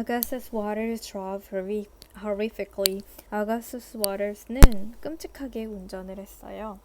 Augustus Waters drove horrifically. Augustus Waters는 끔찍하게 운전을 했어요.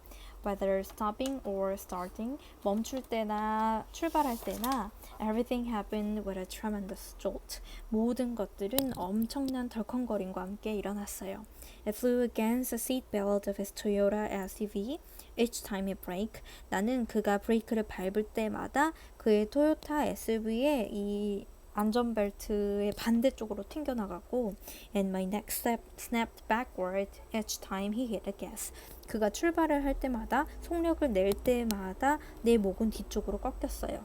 Whether stopping or starting, 멈출 때나 출발할 때나, everything happened with a tremendous jolt. 모든 것들은 엄청난 덜컹거림과 함께 일어났어요. It flew against the seatbelt of his Toyota SUV. Each time he braked, 나는 그가 브레이크를 밟을 때마다 그의 토요타 SUV의 이 안전벨트의 반대쪽으로 튕겨나갔고 and my neck snapped backward each time he hit the gas. 그가 출발을 할 때마다 속력을 낼 때마다 내 목은 뒤쪽으로 꺾였어요.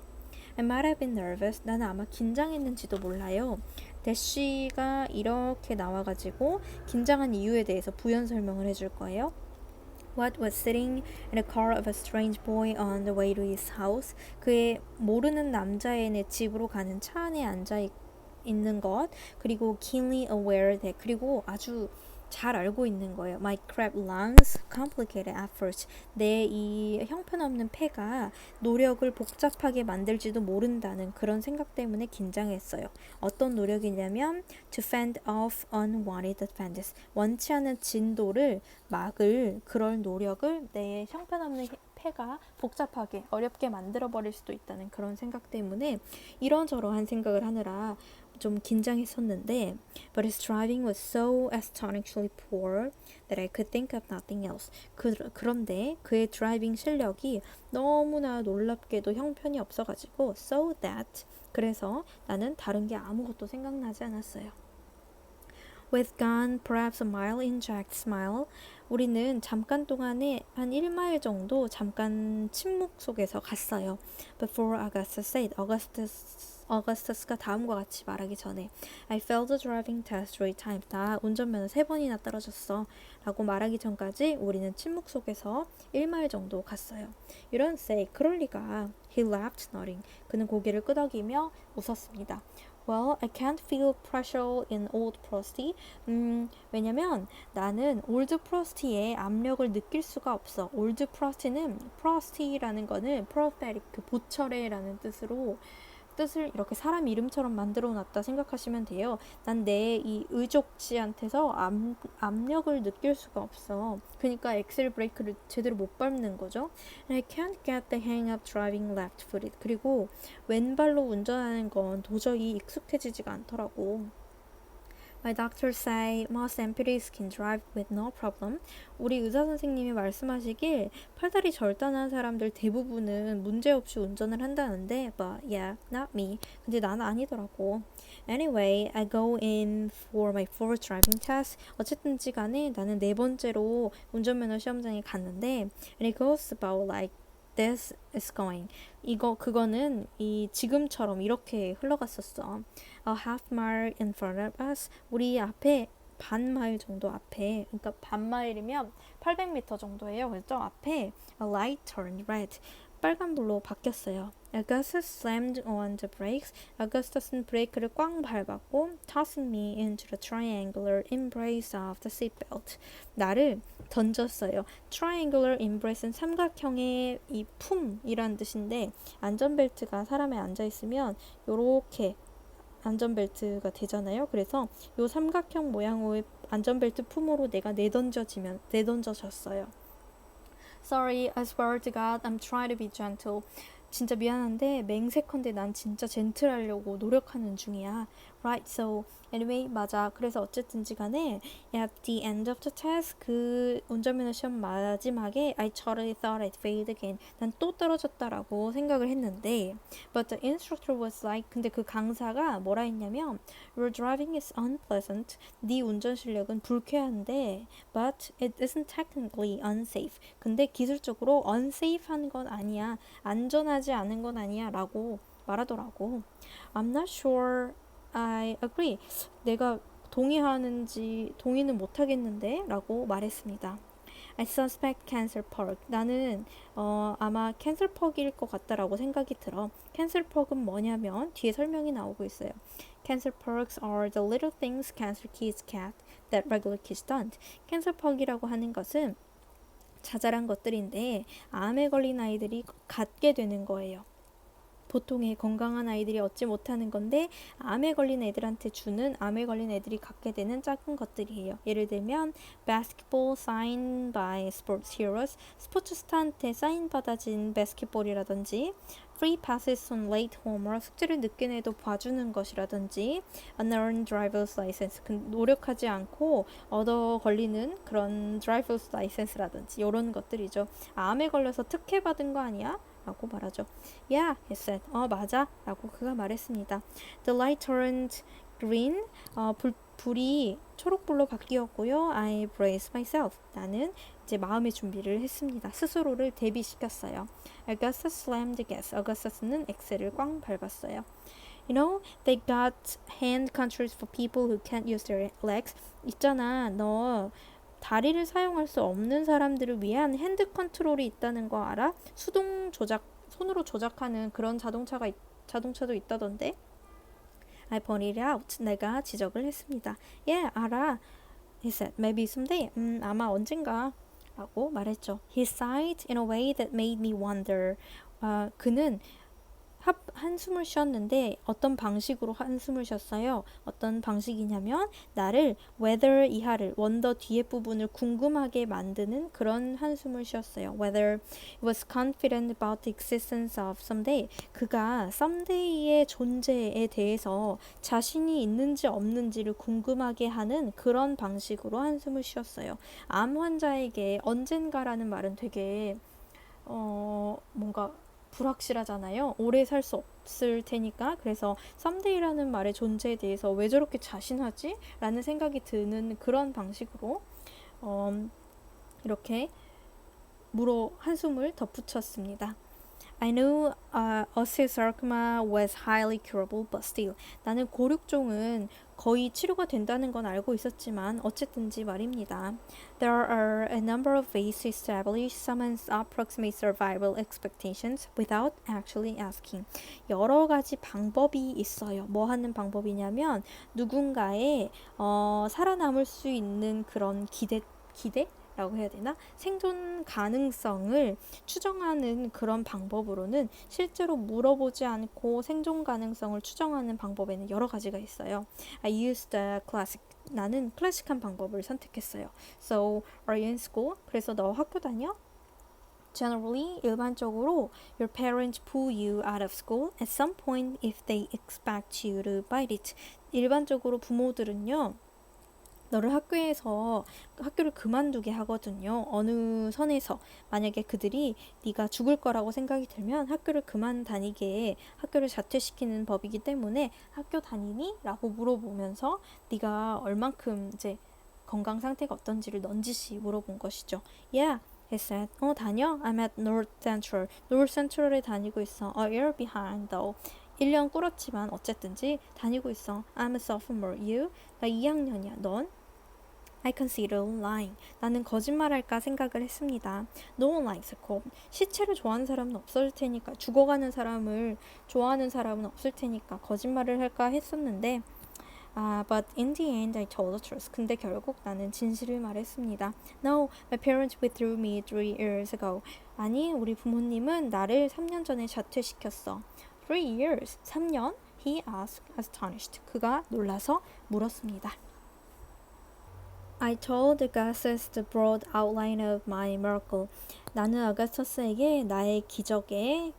I might have been nervous. 나는 아마 긴장했는지도 몰라요. 대쉬가 이렇게 나와가지고 긴장한 이유에 대해서 부연 설명을 해줄 거예요. What was sitting in the car of a strange boy on the way to his house? 그의 모르는 남자애네 집으로 가는 차 안에 앉아 있는 것, 그리고 keenly aware that, 그리고 아주 잘 알고 있는 거예요. My cramped lungs complicated at first. 내 이 형편없는 폐가 노력을 복잡하게 만들지도 모른다는 그런 생각 때문에 긴장했어요. 어떤 노력이냐면 to fend off unwanted offenses. 원치 않은 진도를 막을 그런 노력을 내 형편없는 폐가 복잡하게 어렵게 만들어버릴 수도 있다는 그런 생각 때문에 이런저런 생각을 하느라 좀 긴장했었는데 but his driving was so astonishingly poor that I could think of nothing else. 그런데 그의 드라이빙 실력이 너무나 놀랍게도 형편이 없어가지고 so that, 그래서 나는 다른 게 아무것도 생각나지 않았어요. We'd gone perhaps a mile in Jack's smile. 우리는 잠깐 동안에 한 1마일 정도 잠깐 침묵 속에서 갔어요. Before Augustus said, Augustus가 다음과 같이 말하기 전에 I failed the driving test 3 times. 나 운전면허 3번이나 떨어졌어. 라고 말하기 전까지 우리는 침묵 속에서 1마일 정도 갔어요. You don't say. 그럴 리가. He laughed, nodding. 그는 고개를 끄덕이며 웃었습니다. Well, I can't feel pressure in old Prosty. 왜냐면 나는 old Prosty의 압력을 느낄 수가 없어. old Prosty는 Prosty라는 거는 prophetic, 그 보철의라는 뜻을 이렇게 사람 이름처럼 만들어 놨다 생각하시면 돼요. 난 내 이 의족지한테서 압력을 느낄 수가 없어. 그러니까 엑셀 브레이크를 제대로 못 밟는 거죠. And I can't get the hang of driving left-footed. 그리고 왼발로 운전하는 건 도저히 익숙해지지가 않더라고. My doctor say most amputees can drive with no problem. 우리 의사 선생님이 말씀하시길 팔다리 절단한 사람들 대부분은 문제없이 운전을 한다는데 but yeah, not me. 근데 나는 아니더라고. Anyway, I go in for my fourth driving test. 어쨌든지 간에 나는 4번째로 운전면허 시험장에 갔는데 and it goes about like this is going. 그거는 이 지금처럼 이렇게 흘러갔었어. A half mile in front of us. 우리 앞에 반 마일 정도 앞에, 그러니까 반 마일이면 800m 정도예요. 그래서 앞에 a light turned red. 빨간불로 바뀌었어요. Augustus slammed on the brakes. Augustus는 브레이크를 꽝 밟았고 tossing me into the triangular embrace of the seatbelt. 나를 던졌어요. Triangular embrace는 삼각형의 이 품이란 뜻인데 안전벨트가 사람에 앉아있으면 요렇게 안전벨트가 되잖아요. 그래서 요 삼각형 모양의 안전벨트 품으로 내가 내던져졌어요. Sorry, I swear to God, I'm trying to be gentle. 진짜 미안한데 맹세컨대 난 진짜 젠틀하려고 노력하는 중이야. Right, so anyway, 맞아. 그래서 어쨌든지 간에 at the end of the test, 그 운전면허 시험 마지막에 I totally thought I'd failed again. 난 또 떨어졌다라고 생각을 했는데 but the instructor was like, 근데 그 강사가 뭐라 했냐면 Your driving is unpleasant. 네 운전 실력은 불쾌한데 but it isn't technically unsafe. 근데 기술적으로 unsafe한 건 아니야. 안전하지 않은 건 아니야 라고 말하더라고. I'm not sure I agree. 내가 동의는 못하겠는데 라고 말했습니다. I suspect cancer perk. 나는 아마 cancer perk일 것 같다라고 생각이 들어. cancer perk은 뭐냐면 뒤에 설명이 나오고 있어요. Cancer perks are the little things cancer kids get that regular kids don't. cancer perk이라고 하는 것은 자잘한 것들인데 암에 걸린 아이들이 갖게 되는 거예요. 보통의 건강한 아이들이 얻지 못하는 건데 암에 걸린 애들한테 주는 암에 걸린 애들이 갖게 되는 작은 것들이에요. 예를 들면 basketball signed by sports heroes, 스포츠 스타한테 사인 받아진 바스켓볼이라든지 free passes on late homework, 숙제를 늦게 내도 봐주는 것이라든지 unearned driver's license, 노력하지 않고 얻어 걸리는 그런 driver's license라든지 이런 것들이죠. 암에 걸려서 특혜 받은 거 아니야? 라고 말하죠. Yeah, he said. 맞아. 라고 그가 말했습니다. The light turned green. 불이 초록불로 바뀌었고요. I braced myself. 나는 이제 마음의 준비를 했습니다. 스스로를 대비시켰어요. Augustus slammed the gas. Augustus는 엑셀을 꽝 밟았어요. You know, they got hand controls for people who can't use their legs. 있잖아, 너 다리를 사용할 수 없는 사람들을 위한 핸드 컨트롤이 있다는 거 알아? 수동 조작, 손으로 조작하는 그런 자동차도 있다던데? I pointed out. 내가 지적을 했습니다. Yeah, 알아. He said, maybe someday. 아마 언젠가. 라고 말했죠. He sighed in a way that made me wonder. 그는 한숨을 쉬었는데 어떤 방식으로 한숨을 쉬었어요. 어떤 방식이냐면 나를 whether 이하를 wonder 뒤에 부분을 궁금하게 만드는 그런 한숨을 쉬었어요. Whether it was confident about the existence of someday. 그가 someday의 존재에 대해서 자신이 있는지 없는지를 궁금하게 하는 그런 방식으로 한숨을 쉬었어요. 암 환자에게 언젠가라는 말은 되게 뭔가 불확실하잖아요. 오래 살 수 없을 테니까. 그래서 썸데이라는 말의 존재에 대해서 왜 저렇게 자신하지? 라는 생각이 드는 그런 방식으로 이렇게 한숨을 덧붙였습니다. I knew osteosarcoma was highly curable, but still. 나는 고륙종은 거의 치료가 된다는 건 알고 있었지만 어쨌든지 말입니다. There are a number of ways to establish someone's approximate survival expectations without actually asking. 여러 가지 방법이 있어요. 뭐 하는 방법이냐면 누군가의 살아남을 수 있는 그런 기대? 라고 해야 되나? 생존 가능성을 추정하는 그런 방법으로는 실제로 물어보지 않고 생존 가능성을 추정하는 방법에는 여러 가지가 있어요. I used the classic. 나는 클래식한 방법을 선택했어요. So, are you in school? 그래서 너 학교 다녀? Generally, 일반적으로, your parents pull you out of school at some point if they expect you to bite it. 일반적으로 부모들은요. 너를 학교를 그만두게 하거든요. 어느 선에서 만약에 그들이 네가 죽을 거라고 생각이 들면 학교를 그만 다니게 학교를 자퇴시키는 법이기 때문에 학교 다니니? 라고 물어보면서 네가 얼만큼 이제 건강 상태가 어떤지를 넌지시 물어본 것이죠. Yeah, he said. 다녀? I'm at North Central. North Central에 다니고 있어. A year behind though. 1년 꿇었지만 어쨌든지 다니고 있어. I'm a sophomore. You? 나 2학년이야. 넌? I considered lying. 나는 거짓말할까 생각을 했습니다. No one likes a corpse. 시체를 좋아하는 사람은 없을 테니까, 죽어가는 사람을 좋아하는 사람은 없을 테니까 거짓말을 할까 했었는데 but in the end I told the truth. 근데 결국 나는 진실을 말했습니다. No, my parents withdrew me 3 years ago. 아니, 우리 부모님은 나를 3년 전에 자퇴시켰어. 3 years? 3년? He asked, astonished. 그가 놀라서 물었습니다. I told Augustus the broad outline of my miracle. 나는 아가스터스에게 나의 기적의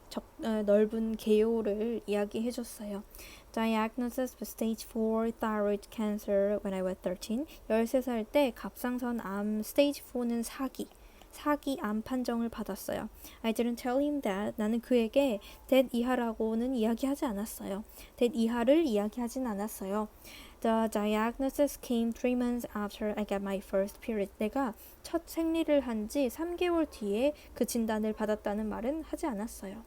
넓은 개요를 이야기해줬어요. Diagnosis was stage 4 thyroid cancer when I was 13. 13살 때 갑상선 암 stage 4는 사기 암 판정을 받았어요. I didn't tell him that. 나는 그에게 that 이하라고는 이야기하지 않았어요. that 이하를 이야기하진 않았어요. The diagnosis came 3 months after I got my first period. 내가 첫 생리를 한 지 3개월 뒤에 그 진단을 받았다는 말은 하지 않았어요.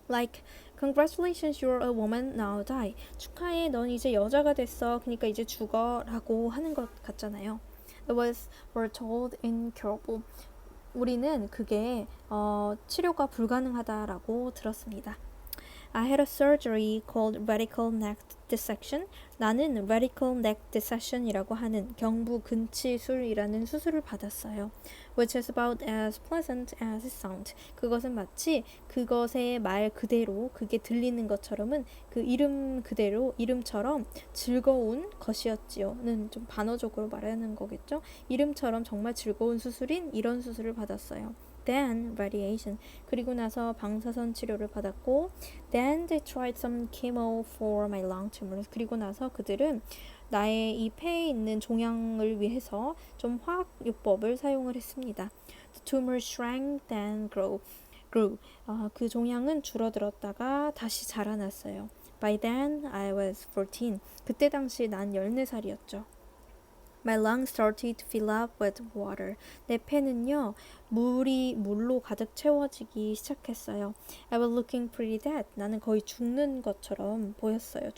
Like, congratulations, you're a woman, now die. 축하해, 넌 이제 여자가 됐어. 그러니까 이제 죽어. 라고 하는 것 같잖아요. It was foretold incurable. 우리는 그게 치료가 불가능하다라고 들었습니다. I had a surgery called radical neck dissection. 나는 radical neck dissection이라고 하는 경부 근치술이라는 수술을 받았어요. Which is about as pleasant as it sounds. 그것은 마치 그것의 말 그대로 그게 들리는 것처럼은 그 이름 그대로 이름처럼 즐거운 것이었지요는 좀 반어적으로 말하는 거겠죠. 이름처럼 정말 즐거운 수술인 이런 수술을 받았어요. Then radiation. 그리고 나서 방사선 치료를 받았고 Then they tried some chemo for my lung tumors. 그리고 나서 그들은 나의 이 폐에 있는 종양을 위해서 좀 화학요법을 사용을 했습니다. The tumor shrank then grew. 그 종양은 줄어들었다가 다시 자라났어요. By then I was 14. 그때 당시 난 14살이었죠. My lungs started to fill up with water. 내 폐는요, 물로 가득 채워지기 시작했어요. I was looking pretty dead. 나는 거의 죽는 것처럼 보였어요.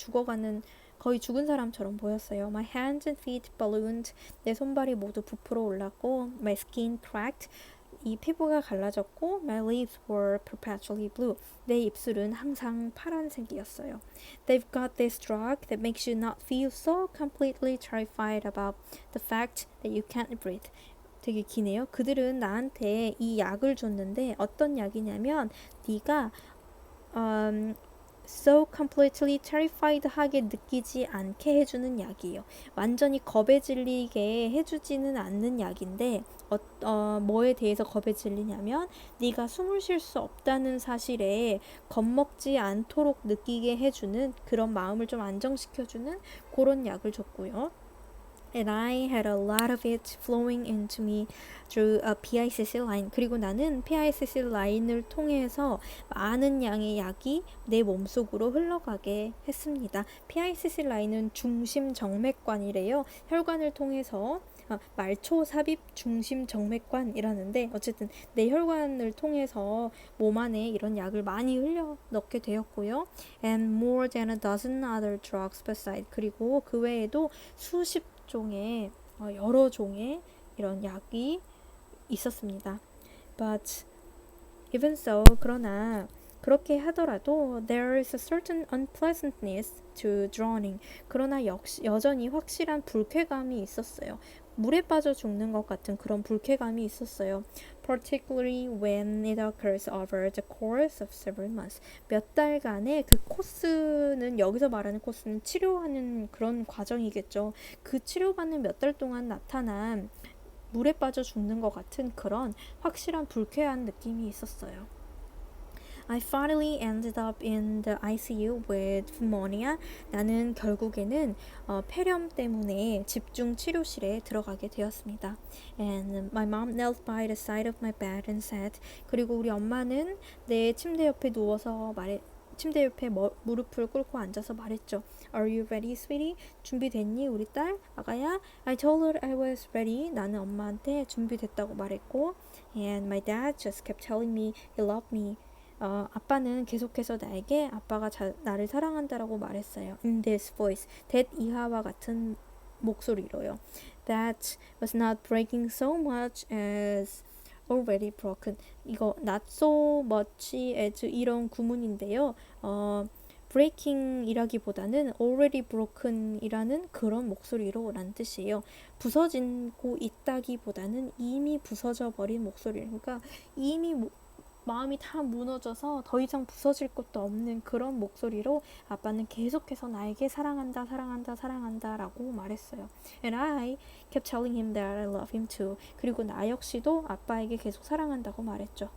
거의 죽은 사람처럼 보였어요. My hands and feet ballooned. 내 손발이 모두 부풀어 올랐고, my skin cracked. 이 피부가 갈라졌고, my lips were perpetually blue. 내 입술은 항상 파란색이었어요. They've got this drug that makes you not feel so completely terrified about the fact that you can't breathe. 되게 기네요. 그들은 나한테 이 약을 줬는데 어떤 약이냐면 네가 so completely terrified 하게 느끼지 않게 해주는 약이에요. 완전히 겁에 질리게 해주지는 않는 약인데 뭐에 대해서 겁에 질리냐면 네가 숨을 쉴 수 없다는 사실에 겁먹지 않도록 느끼게 해주는 그런 마음을 좀 안정시켜주는 그런 약을 줬고요. And I had a lot of it flowing into me through a PICC line. 그리고 나는 PICC 라인을 통해서 많은 양의 약이 내 몸속으로 흘러가게 했습니다. PICC 라인은 중심정맥관이래요. 혈관을 통해서 말초 삽입 중심정맥관이라는데 어쨌든 내 혈관을 통해서 몸 안에 이런 약을 많이 흘려 넣게 되었고요. And more than a dozen other drugs beside. 그리고 그 외에도 수십 종의 여러 종의 이런 약이 있었습니다. But even so, 그러나 그렇게 하더라도 there is a certain unpleasantness to drowning. 그러나 여전히 확실한 불쾌감이 있었어요. 물에 빠져 죽는 것 같은 그런 불쾌감이 있었어요. Particularly when it occurs over the course of several months. 몇 달간의 그 코스는 여기서 말하는 코스는 치료하는 그런 과정이겠죠. 그 치료받는 몇 달 동안 나타난 물에 빠져 죽는 것 같은 그런 확실한 불쾌한 느낌이 있었어요. I finally ended up in the ICU with pneumonia. 나는 결국에는 폐렴 때문에 집중 치료실에 들어가게 되었습니다. And my mom knelt by the side of my bed and said. 그리고 우리 엄마는 내 침대 옆에 누워서 침대 옆에 무릎을 꿇고 앉아서 말했죠. Are you ready, sweetie? 준비됐니, 우리 딸? 아가야? I told her I was ready. 나는 엄마한테 준비됐다고 말했고 And my dad just kept telling me he loved me. 아빠는 계속해서 나에게 아빠가 나를 사랑한다라고 말했어요. In this voice, that 이하와 같은 목소리로요. That was not breaking so much as already broken. 이거 not so much as 이런 구문인데요. breaking이라기보다는 already broken이라는 그런 목소리로 라는 뜻이에요. 부서지고 있다기보다는 이미 부서져 버린 목소리. 그러니까 이미 마음이 다 무너져서 더 이상 부서질 것도 없는 그런 목소리로 아빠는 계속해서 나에게 사랑한다 라고 말했어요. And I kept telling him that I love him too. 그리고 나 역시도 아빠에게 계속 사랑한다고 말했죠.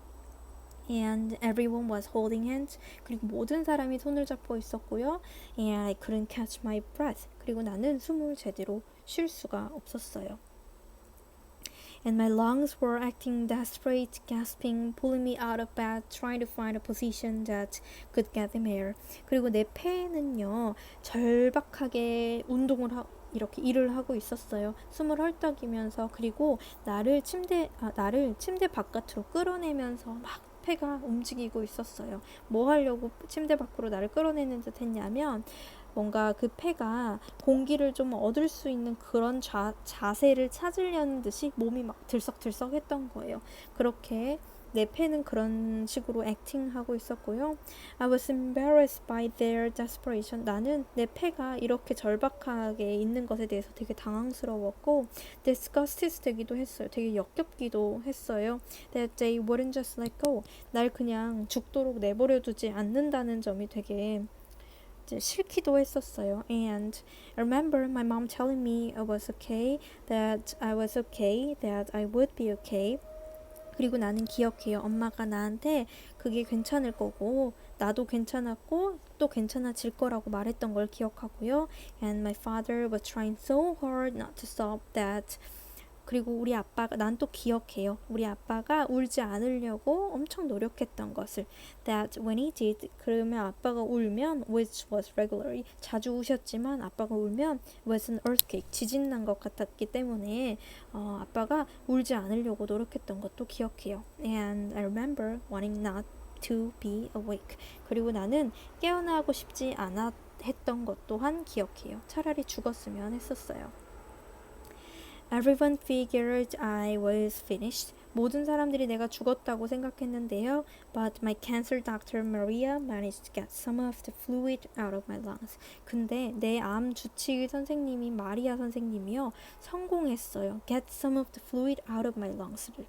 And everyone was holding hands. 그리고 모든 사람이 손을 잡고 있었고요. And I couldn't catch my breath. 그리고 나는 숨을 제대로 쉴 수가 없었어요. And my lungs were acting desperate, gasping, pulling me out of bed, trying to find a position that could get them air. 그리고 내 폐는요, 절박하게 이렇게 일을 하고 있었어요. 숨을 헐떡이면서 그리고 나를 침대 바깥으로 끌어내면서 막 폐가 움직이고 있었어요. 뭐 하려고 침대 밖으로 나를 끌어내는 듯 했냐면 뭔가 그 폐가 공기를 좀 얻을 수 있는 그런 자세를 찾으려는 듯이 몸이 막 들썩들썩 했던 거예요. 그렇게 내 폐는 그런 식으로 acting하고 있었고요. I was embarrassed by their desperation. 나는 내 폐가 이렇게 절박하게 있는 것에 대해서 되게 당황스러웠고 disgusted 되기도 했어요. 되게 역겹기도 했어요. That they wouldn't just let go. 날 그냥 죽도록 내버려 두지 않는다는 점이 되게 싫기도 했었어요. And I remember my mom telling me I was okay, that I was okay, that I would be okay. 그리고 나는 기억해요. 엄마가 나한테 그게 괜찮을 거고 나도 괜찮았고 또 괜찮아질 거라고 말했던 걸 기억하고요. And my father was trying so hard not to stop that. 그리고 우리 아빠가 난 또 기억해요. 우리 아빠가 울지 않으려고 엄청 노력했던 것을. That when he did, 그러면 아빠가 울면 which was regularly 자주 우셨지만 아빠가 울면 was an earthquake 지진 난 것 같았기 때문에 아빠가 울지 않으려고 노력했던 것도 기억해요. And I remember wanting not to be awake. 그리고 나는 깨어나고 싶지 않아 했던 것 또한 기억해요. 차라리 죽었으면 했었어요. Everyone figured I was finished. 모든 사람들이 내가 죽었다고 생각했는데요. But my cancer doctor Maria managed to get some of the fluid out of my lungs. 근데 내 암 주치의 선생님이 마리아 선생님이요. 성공했어요. Get some of the fluid out of my lungs를.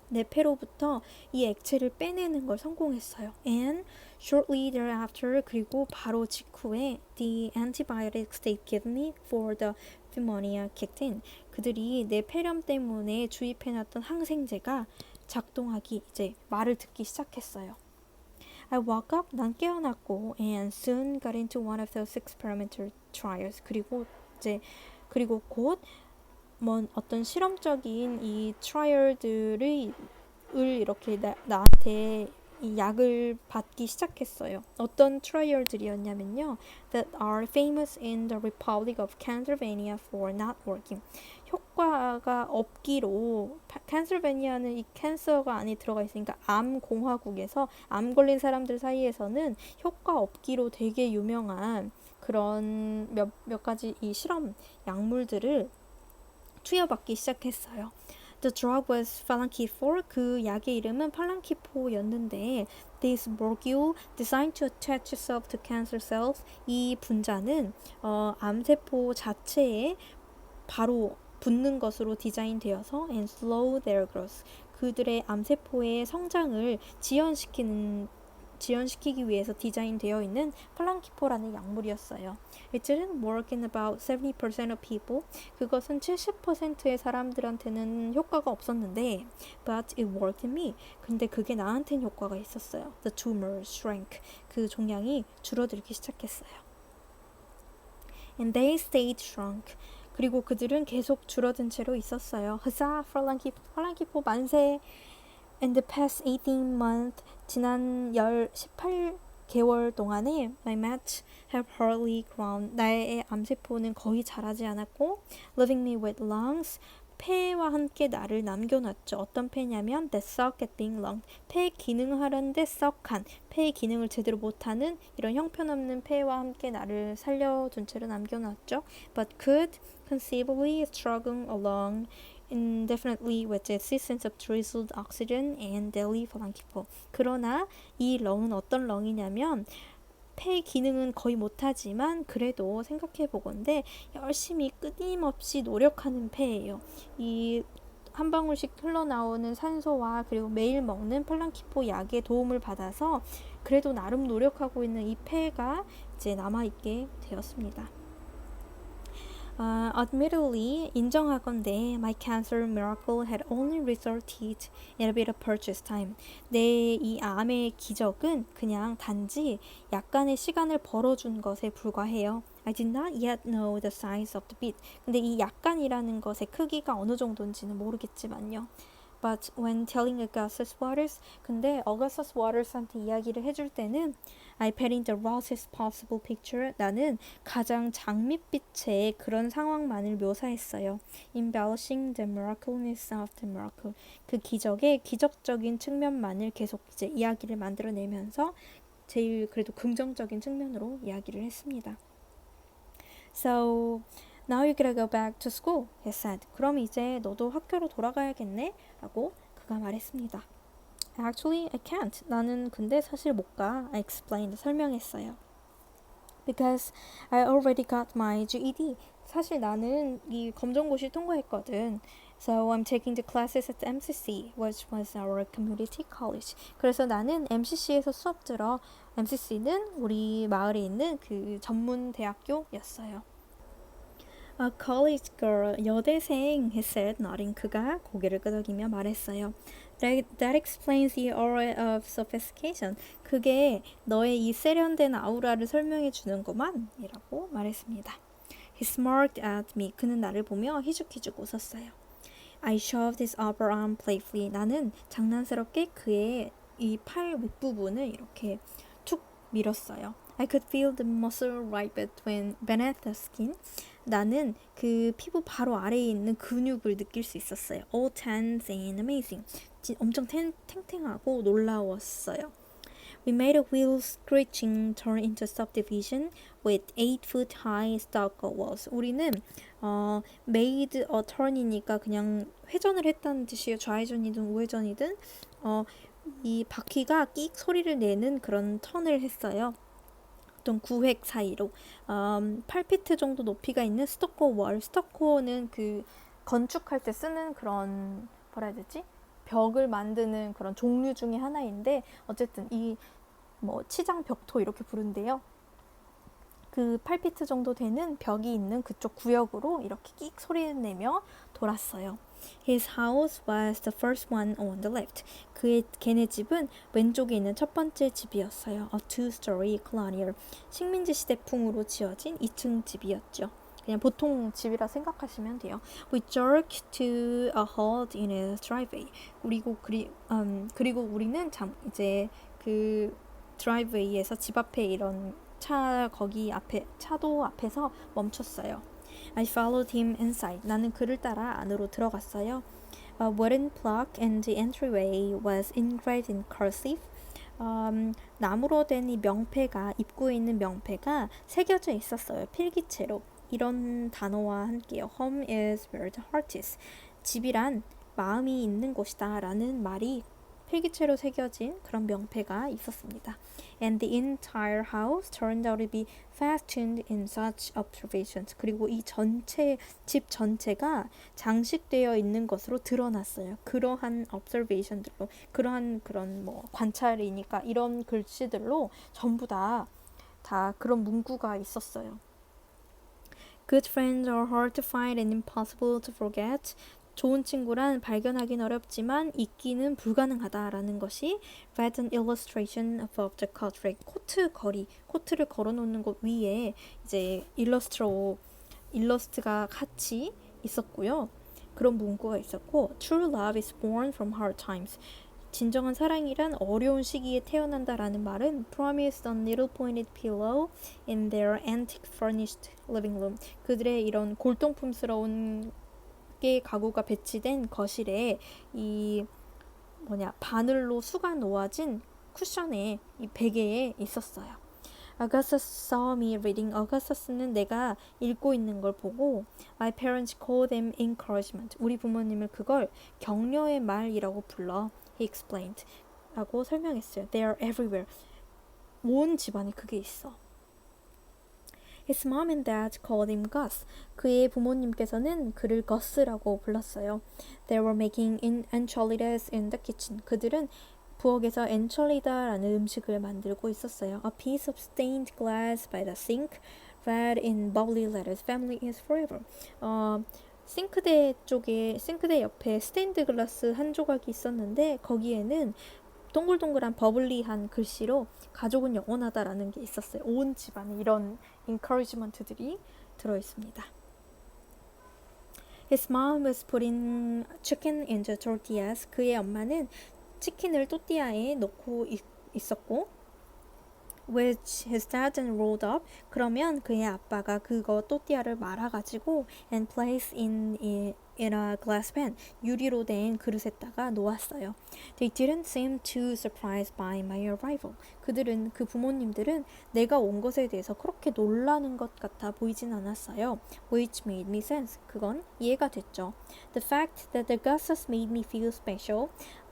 내 폐로부터 이 액체를 빼내는 걸 성공했어요. And shortly thereafter, 그리고 바로 직후에 the antibiotics they gave me for the pneumonia kicked in. 그들이 내 폐렴 때문에 주입해놨던 항생제가 작동하기 이제 말을 듣기 시작했어요. I woke up, 난 깨어났고 and soon got into one of those experimental trials. 그리고 곧 어떤 실험적인 이 트라이얼들을 이렇게 나한테 이 약을 받기 시작했어요. 어떤 트라이얼들이었냐면요. That are famous in the Republic of Pennsylvania for not working. 효과가 없기로 펜실베니아는 이 캔서가 안에 들어가 있으니까 암 공화국에서 암 걸린 사람들 사이에서는 효과 없기로 되게 유명한 그런 몇 가지 이 실험 약물들을 투여받기 시작했어요. The drug was Falankifor. 그 약의 이름은 팔랑키포였는데 This molecule designed to attach itself to cancer cells. 이 분자는 암세포 자체에 바로 붙는 것으로 디자인되어서 and slow their growth. 그들의 암세포의 성장을 지연시키기 위해서 디자인되어 있는 팔랑키포라는 약물이었어요. It didn't work in about 70% of people. 그것은 70%의 사람들한테는 효과가 없었는데 but it worked in me. 근데 그게 나한테는 효과가 있었어요. The tumor shrank. 그 종양이 줄어들기 시작했어요. And they stayed shrunk. 그리고 그들은 계속 줄어든 채로 있었어요. Huzzah, 팔랑키포 만세. In the past 18 months, 지난 18개월 동안에 my mets have hardly grown. 나의 암세포는 거의 자라지 않았고 leaving me with lungs. 폐와 함께 나를 남겨놨죠. 어떤 폐냐면 that suck at being lung. 폐 기능하려는데 suck한, 폐의 기능을 제대로 못하는 이런 형편없는 폐와 함께 나를 살려둔 채로 남겨놨죠. But could conceivably struggle along indefinitely with the existence of drizzled oxygen and daily 팔랑키포. 그러나 이 렁은 어떤 렁이냐면 폐 기능은 거의 못하지만 그래도 생각해보건대 열심히 끊임없이 노력하는 폐예요. 이 한 방울씩 흘러나오는 산소와 그리고 매일 먹는 팔랑키포 약의 도움을 받아서 그래도 나름 노력하고 있는 이 폐가 이제 남아있게 되었습니다. Admittedly, 인정하건대 my cancer miracle had only resulted in a bit of purchase time. 내 이 암의 기적은 그냥 단지 약간의 시간을 벌어준 것에 불과해요. I did not yet know the size of the bit. 근데 이 약간이라는 것의 크기가 어느 정도인지는 모르겠지만요. But when telling Augustus Waters, 근데 Augustus Waters한테 이야기를 해줄 때는 I painted the roughest possible picture. 나는 가장 장밋빛의 그런 상황만을 묘사했어요. Embellishing the miraculousness of the miracle. 그 기적의 기적적인 측면만을 계속 이제 이야기를 만들어내면서 제일 그래도 긍정적인 측면으로 이야기를 했습니다. So now you gotta go back to school, he said. 그럼 이제 너도 학교로 돌아가야겠네? 라고 그가 말했습니다. Actually, I can't. 나는 근데 사실 못 가. I explained. 설명했어요. Because I already got my GED. 사실 나는 이 검정고시 통과했거든. So I'm taking the classes at the MCC, which was our community college. 그래서 나는 MCC에서 수업 들어. MCC는 우리 마을에 있는 그 전문 대학교였어요. A college girl, 여대생, he said, nodding. 그가 고개를 끄덕이며 말했어요. That explains the aura of sophistication. 그게 너의 이 세련된 아우라를 설명해 주는구만. 이라고 말했습니다. He smirked at me. 그는 나를 보며 희죽희죽 웃었어요. I shoved his upper arm playfully. 나는 장난스럽게 그의 이 팔 윗부분을 이렇게 툭 밀었어요. I could feel the muscle right beneath the skin. 나는 그 피부 바로 아래에 있는 근육을 느낄 수 있었어요. All tense and amazing. 엄청 탱탱하고 놀라웠어요. We made a wheel screeching turn into subdivision with 8-foot high stucco walls. 우리는 made a turn이니까 그냥 회전을 했다는 뜻이에요. 좌회전이든 우회전이든 이 바퀴가 끽 소리를 내는 그런 턴을 했어요. 어떤 구획 사이로 8피트 정도 높이가 있는 스토코 월. 스토코는 그 건축할 때 쓰는 그런 뭐라 해야 되지? 벽을 만드는 그런 종류 중에 하나인데 어쨌든 이 뭐 치장 벽토 이렇게 부른대요. 그 8피트 정도 되는 벽이 있는 그쪽 구역으로 이렇게 끽 소리를 내며 돌았어요. His house was the first one on the left. 걔네 집은 왼쪽에 있는 첫 번째 집이었어요. A two-story colonial. 식민지 시대풍으로 지어진 2층 집이었죠. 그냥 보통 집이라 생각하시면 돼요. We jerked to a halt in his driveway. 그리고 우리는 이제 그 드라이브웨이에서 집 앞에 이런 차도 앞에서 멈췄어요. I followed him inside. 나는 그를 따라 안으로 들어갔어요. A wooden plaque and the entryway was engraved in cursive. 나무로 된 이 명패가 입구에 있는 명패가 새겨져 있었어요. 필기체로. 이런 단어와 함께요. Home is where the heart is. 집이란 마음이 있는 곳이다 라는 말이 필기체로 새겨진 그런 명패가 있었습니다. And the entire house turned out to be fastened in such observations. 그리고 이 집 전체가 장식되어 있는 것으로 드러났어요. 그러한 observation들로, 그러한 그런 뭐 관찰이니까 이런 글씨들로 전부 다 그런 문구가 있었어요. Good friends are hard to find and impossible to forget. 좋은 친구란 발견하긴 어렵지만 잊기는 불가능하다라는 것이 read an illustration above the coat rack. 코트를 걸어놓는 곳 위에 이제 일러스트가 같이 있었고요. 그런 문구가 있었고 True love is born from hard times. 진정한 사랑이란 어려운 시기에 태어난다라는 말은 promised a little pointed pillow in their antique furnished living room. 그들의 이런 골동품스러운 가구가 배치된 거실에 이 바늘로 수가 놓아진 쿠션에 이 베개에 있었어요. Augustus saw me reading. Augustus는 내가 읽고 있는 걸 보고 My parents call them encouragement. 우리 부모님을 그걸 격려의 말이라고 불러. He explained. 라고 설명했어요. They are everywhere. 온 집안에 그게 있어. His mom and dad called him Gus. 그의 부모님께서는 그를 Gus라고 불렀어요. They were making enchiladas in the kitchen. 그들은 부엌에서 엔철리다라는 음식을 만들고 있었어요. A piece of stained glass by the sink read in bubbly letters. Family is forever. 싱크대 옆에 스테인드 글라스 한 조각이 있었는데 거기에는 동글동글한 버블리한 글씨로 가족은 영원하다라는 게 있었어요. 온 집안에 이런 encouragement들이 들어있습니다. His mom was putting chicken into tortillas. 그의 엄마는 치킨을 또띠아에 넣고 있었고 which his dad then rolled up. 그러면 그의 아빠가 그거 또띠아를 말아가지고 and placed in a glass pan. 유리로 된 그릇에다가 놓았어요. They didn't seem too surprised by my arrival. 그 부모님들은 내가 온 것에 대해서 그렇게 놀라는 것 같아 보이진 않았어요. Which made me sense. 그건 이해가 됐죠. The fact that the Gusses made me feel special.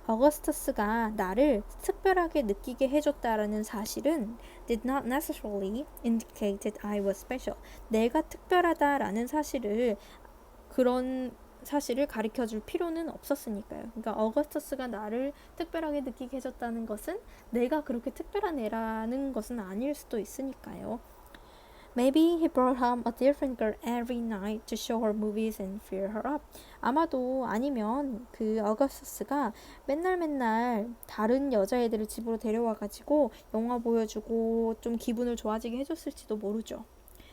어거스터스가 나를 특별하게 느끼게 해줬다라는 사실은 did not necessarily indicate that I was special. 내가 특별하다라는 그런 사실을 가르쳐 줄 필요는 없었으니까요. 그러니까 어거스터스가 나를 특별하게 느끼게 해줬다는 것은 내가 그렇게 특별한 애라는 것은 아닐 수도 있으니까요. Maybe he brought home a different girl every night to show her movies and fill her up. 아마도 아니면 그 어거스터스가 맨날 다른 여자애들을 집으로 데려와가지고 영화 보여주고 좀 기분을 좋아지게 해줬을지도 모르죠.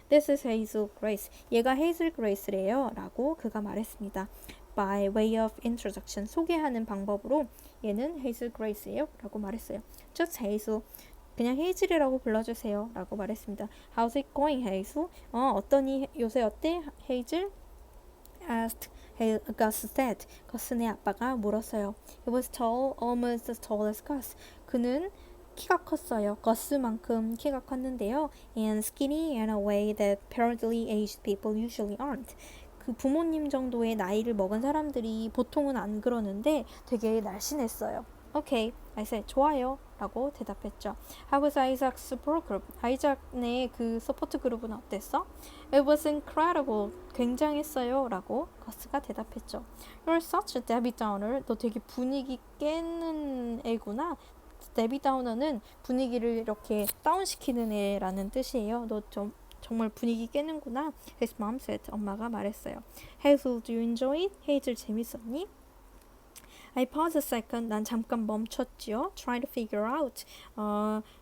This is Hazel Grace. 얘가 헤이즐 그레이스래요. 라고 그가 말했습니다. By way of introduction. 소개하는 방법으로 얘는 헤이즐 그레이스예요. 라고 말했어요. Just Hazel. 그냥 헤이즐이라고 불러주세요. 라고 말했습니다. How's it going, Hazel? 어떠니? 요새 어때? 헤이즐? asked Gus said. 거스네 아빠가 물었어요. He was tall, almost as tall as Gus. 그는 키가 컸어요. 거스만큼 키가 컸는데요. And skinny in a way that apparently aged people usually aren't. 그 부모님 정도의 나이를 먹은 사람들이 보통은 안 그러는데 되게 날씬했어요. Okay, I said, 좋아요. 라고 대답했죠. How was Isaac's support group? 아이작의 그 서포트 그룹은 어땠어? It was incredible. 굉장했어요. 라고 거스가 대답했죠. You're such a Debbie Downer. 너 되게 분위기 깨는 애구나. 데비 다우너는 분위기를 이렇게 다운시키는 애라는 뜻이에요. 너 좀 정말 분위기 깨는구나. His mom said. 엄마가 말했어요. Hazel, do you enjoy it? 헤이즐 재밌었니? I paused a second. 난 잠깐 멈췄지요. Trying to figure out.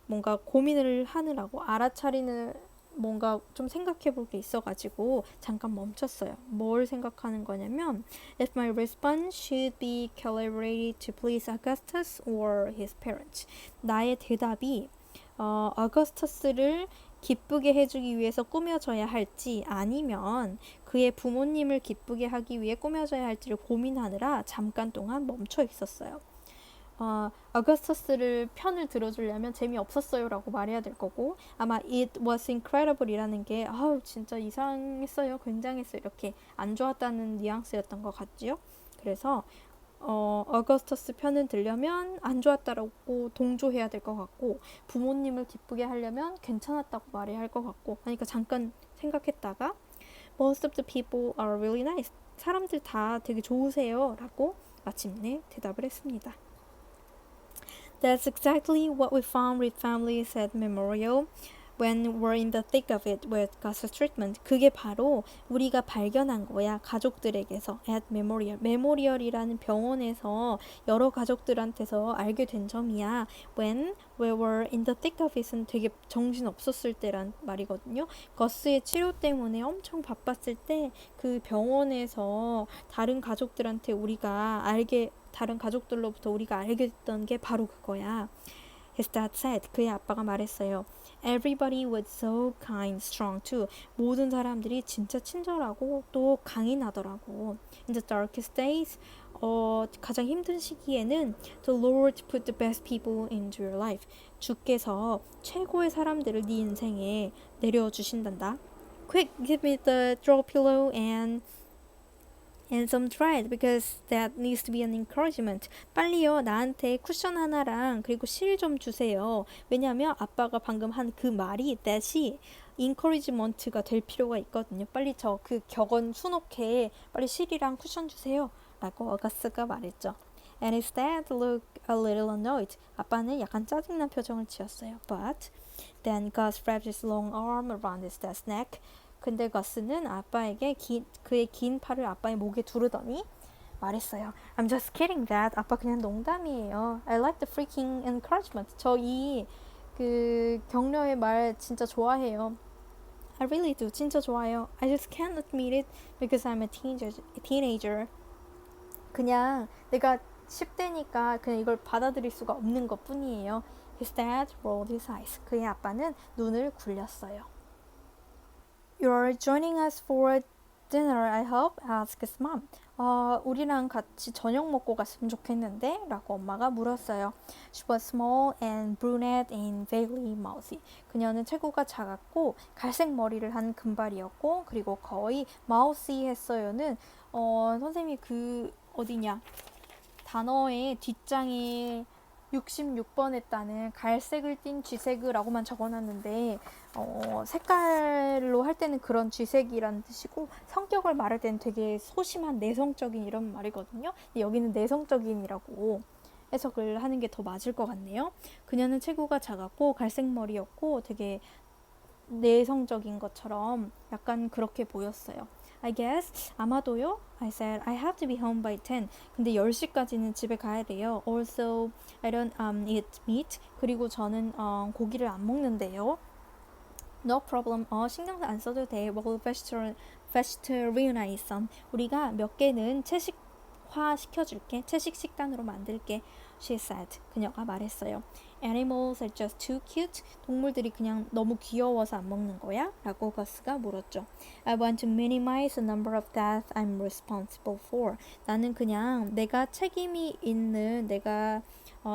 뭔가 고민을 하느라고 알아차리는 뭔가 좀 생각해 볼 게 있어가지고 잠깐 멈췄어요. 뭘 생각하는 거냐면 If my response should be calibrated to please Augustus or his parents. 나의 대답이 어거스터스를 기쁘게 해주기 위해서 꾸며져야 할지 아니면 그의 부모님을 기쁘게 하기 위해 꾸며져야 할지를 고민하느라 잠깐 동안 멈춰 있었어요. 어거스터스를 편을 들어주려면 재미없었어요 라고 말해야 될 거고 아마 it was incredible 이라는 게 진짜 이상했어요 굉장했어요 이렇게 안 좋았다는 뉘앙스였던 것 같지요. 그래서 어거스터스 편을 들려면 안 좋았다라고 동조해야 될 것 같고 부모님을 기쁘게 하려면 괜찮았다고 말해야 할 것 같고 그러니까 잠깐 생각했다가 Most of the people are really nice. 사람들 다 되게 좋으세요 라고 마침내 대답을 했습니다. That's exactly what we found with families at Memorial when we're in the thick of it with Gus's treatment. 그게 바로 우리가 발견한 거야. 가족들에게서 at Memorial. 메모리얼이라는 병원에서 여러 가족들한테서 알게 된 점이야. When we were in the thick of it은 되게 정신 없었을 때란 말이거든요. 거스의 치료 때문에 엄청 바빴을 때 그 병원에서 다른 가족들로부터 우리가 알게 됐던 게 바로 그거야. His dad said. 그의 아빠가 말했어요. Everybody was so kind, strong too. 모든 사람들이 진짜 친절하고 또 강인하더라고. In the darkest days, 가장 힘든 시기에는 The Lord put the best people into your life. 주께서 최고의 사람들을 네 인생에 내려주신단다. Quick, give me the throw pillow and some thread because that needs to be an encouragement. 빨리요 나한테 쿠션 하나랑 그리고 실 좀 주세요. 왜냐하면 아빠가 방금 한 그 말이 that이 encouragement가 될 필요가 있거든요. 빨리 저 그 격언 수놓게 빨리 실이랑 쿠션 주세요. 라고 어거스가 말했죠. And his dad looked a little annoyed. 아빠는 약간 짜증난 표정을 지었어요. But then Gus wrapped his long arm around his dad's neck. 근데 거스는 그의 긴 팔을 아빠의 목에 두르더니 말했어요. I'm just kidding, Dad. 아빠 그냥 농담이에요. I like the freaking encouragement. 저 그 격려의 말 진짜 좋아해요. I really do. 진짜 좋아요. I just can't admit it because I'm a teenager. 그냥 내가 10대니까 그냥 이걸 받아들일 수가 없는 것 뿐이에요. His dad rolled his eyes. 그의 아빠는 눈을 굴렸어요. You're joining us for dinner, I hope? asked his mom. 우리랑 같이 저녁 먹고 갔으면 좋겠는데? 라고 엄마가 물었어요. She was small and brunette and vaguely mouthy. 그녀는 체구가 작았고 갈색 머리를 한 금발이었고 그리고 거의 mouthy 했어요는 선생님이 그 어디냐? 단어의 뒷장에 66번에 따는 갈색을 띤 쥐색이라고만 적어놨는데 색깔로 할 때는 그런 쥐색이라는 뜻이고 성격을 말할 때는 되게 소심한 내성적인 이런 말이거든요. 근데 여기는 내성적인이라고 해석을 하는 게 더 맞을 것 같네요. 그녀는 체구가 작았고 갈색 머리였고 되게 내성적인 것처럼 약간 그렇게 보였어요. I guess 아마도요. I said I have to be home by 10. 근데 10시까지는 집에 가야 돼요. Also I don't eat meat. 그리고 저는 고기를 안 먹는데요. No problem. 신경 안 써도 돼. Well, vegetarianism. 우리가 몇 개는 채식화 시켜줄게. 채식 식단으로 만들게. She said. 그녀가 말했어요. Animals are just too cute. 동물들이 그냥 너무 귀여워서 안 먹는 거야? 라고 거스가 물었죠. I want to minimize the number of deaths I'm responsible for. 나는 그냥 내가 책임이 있는,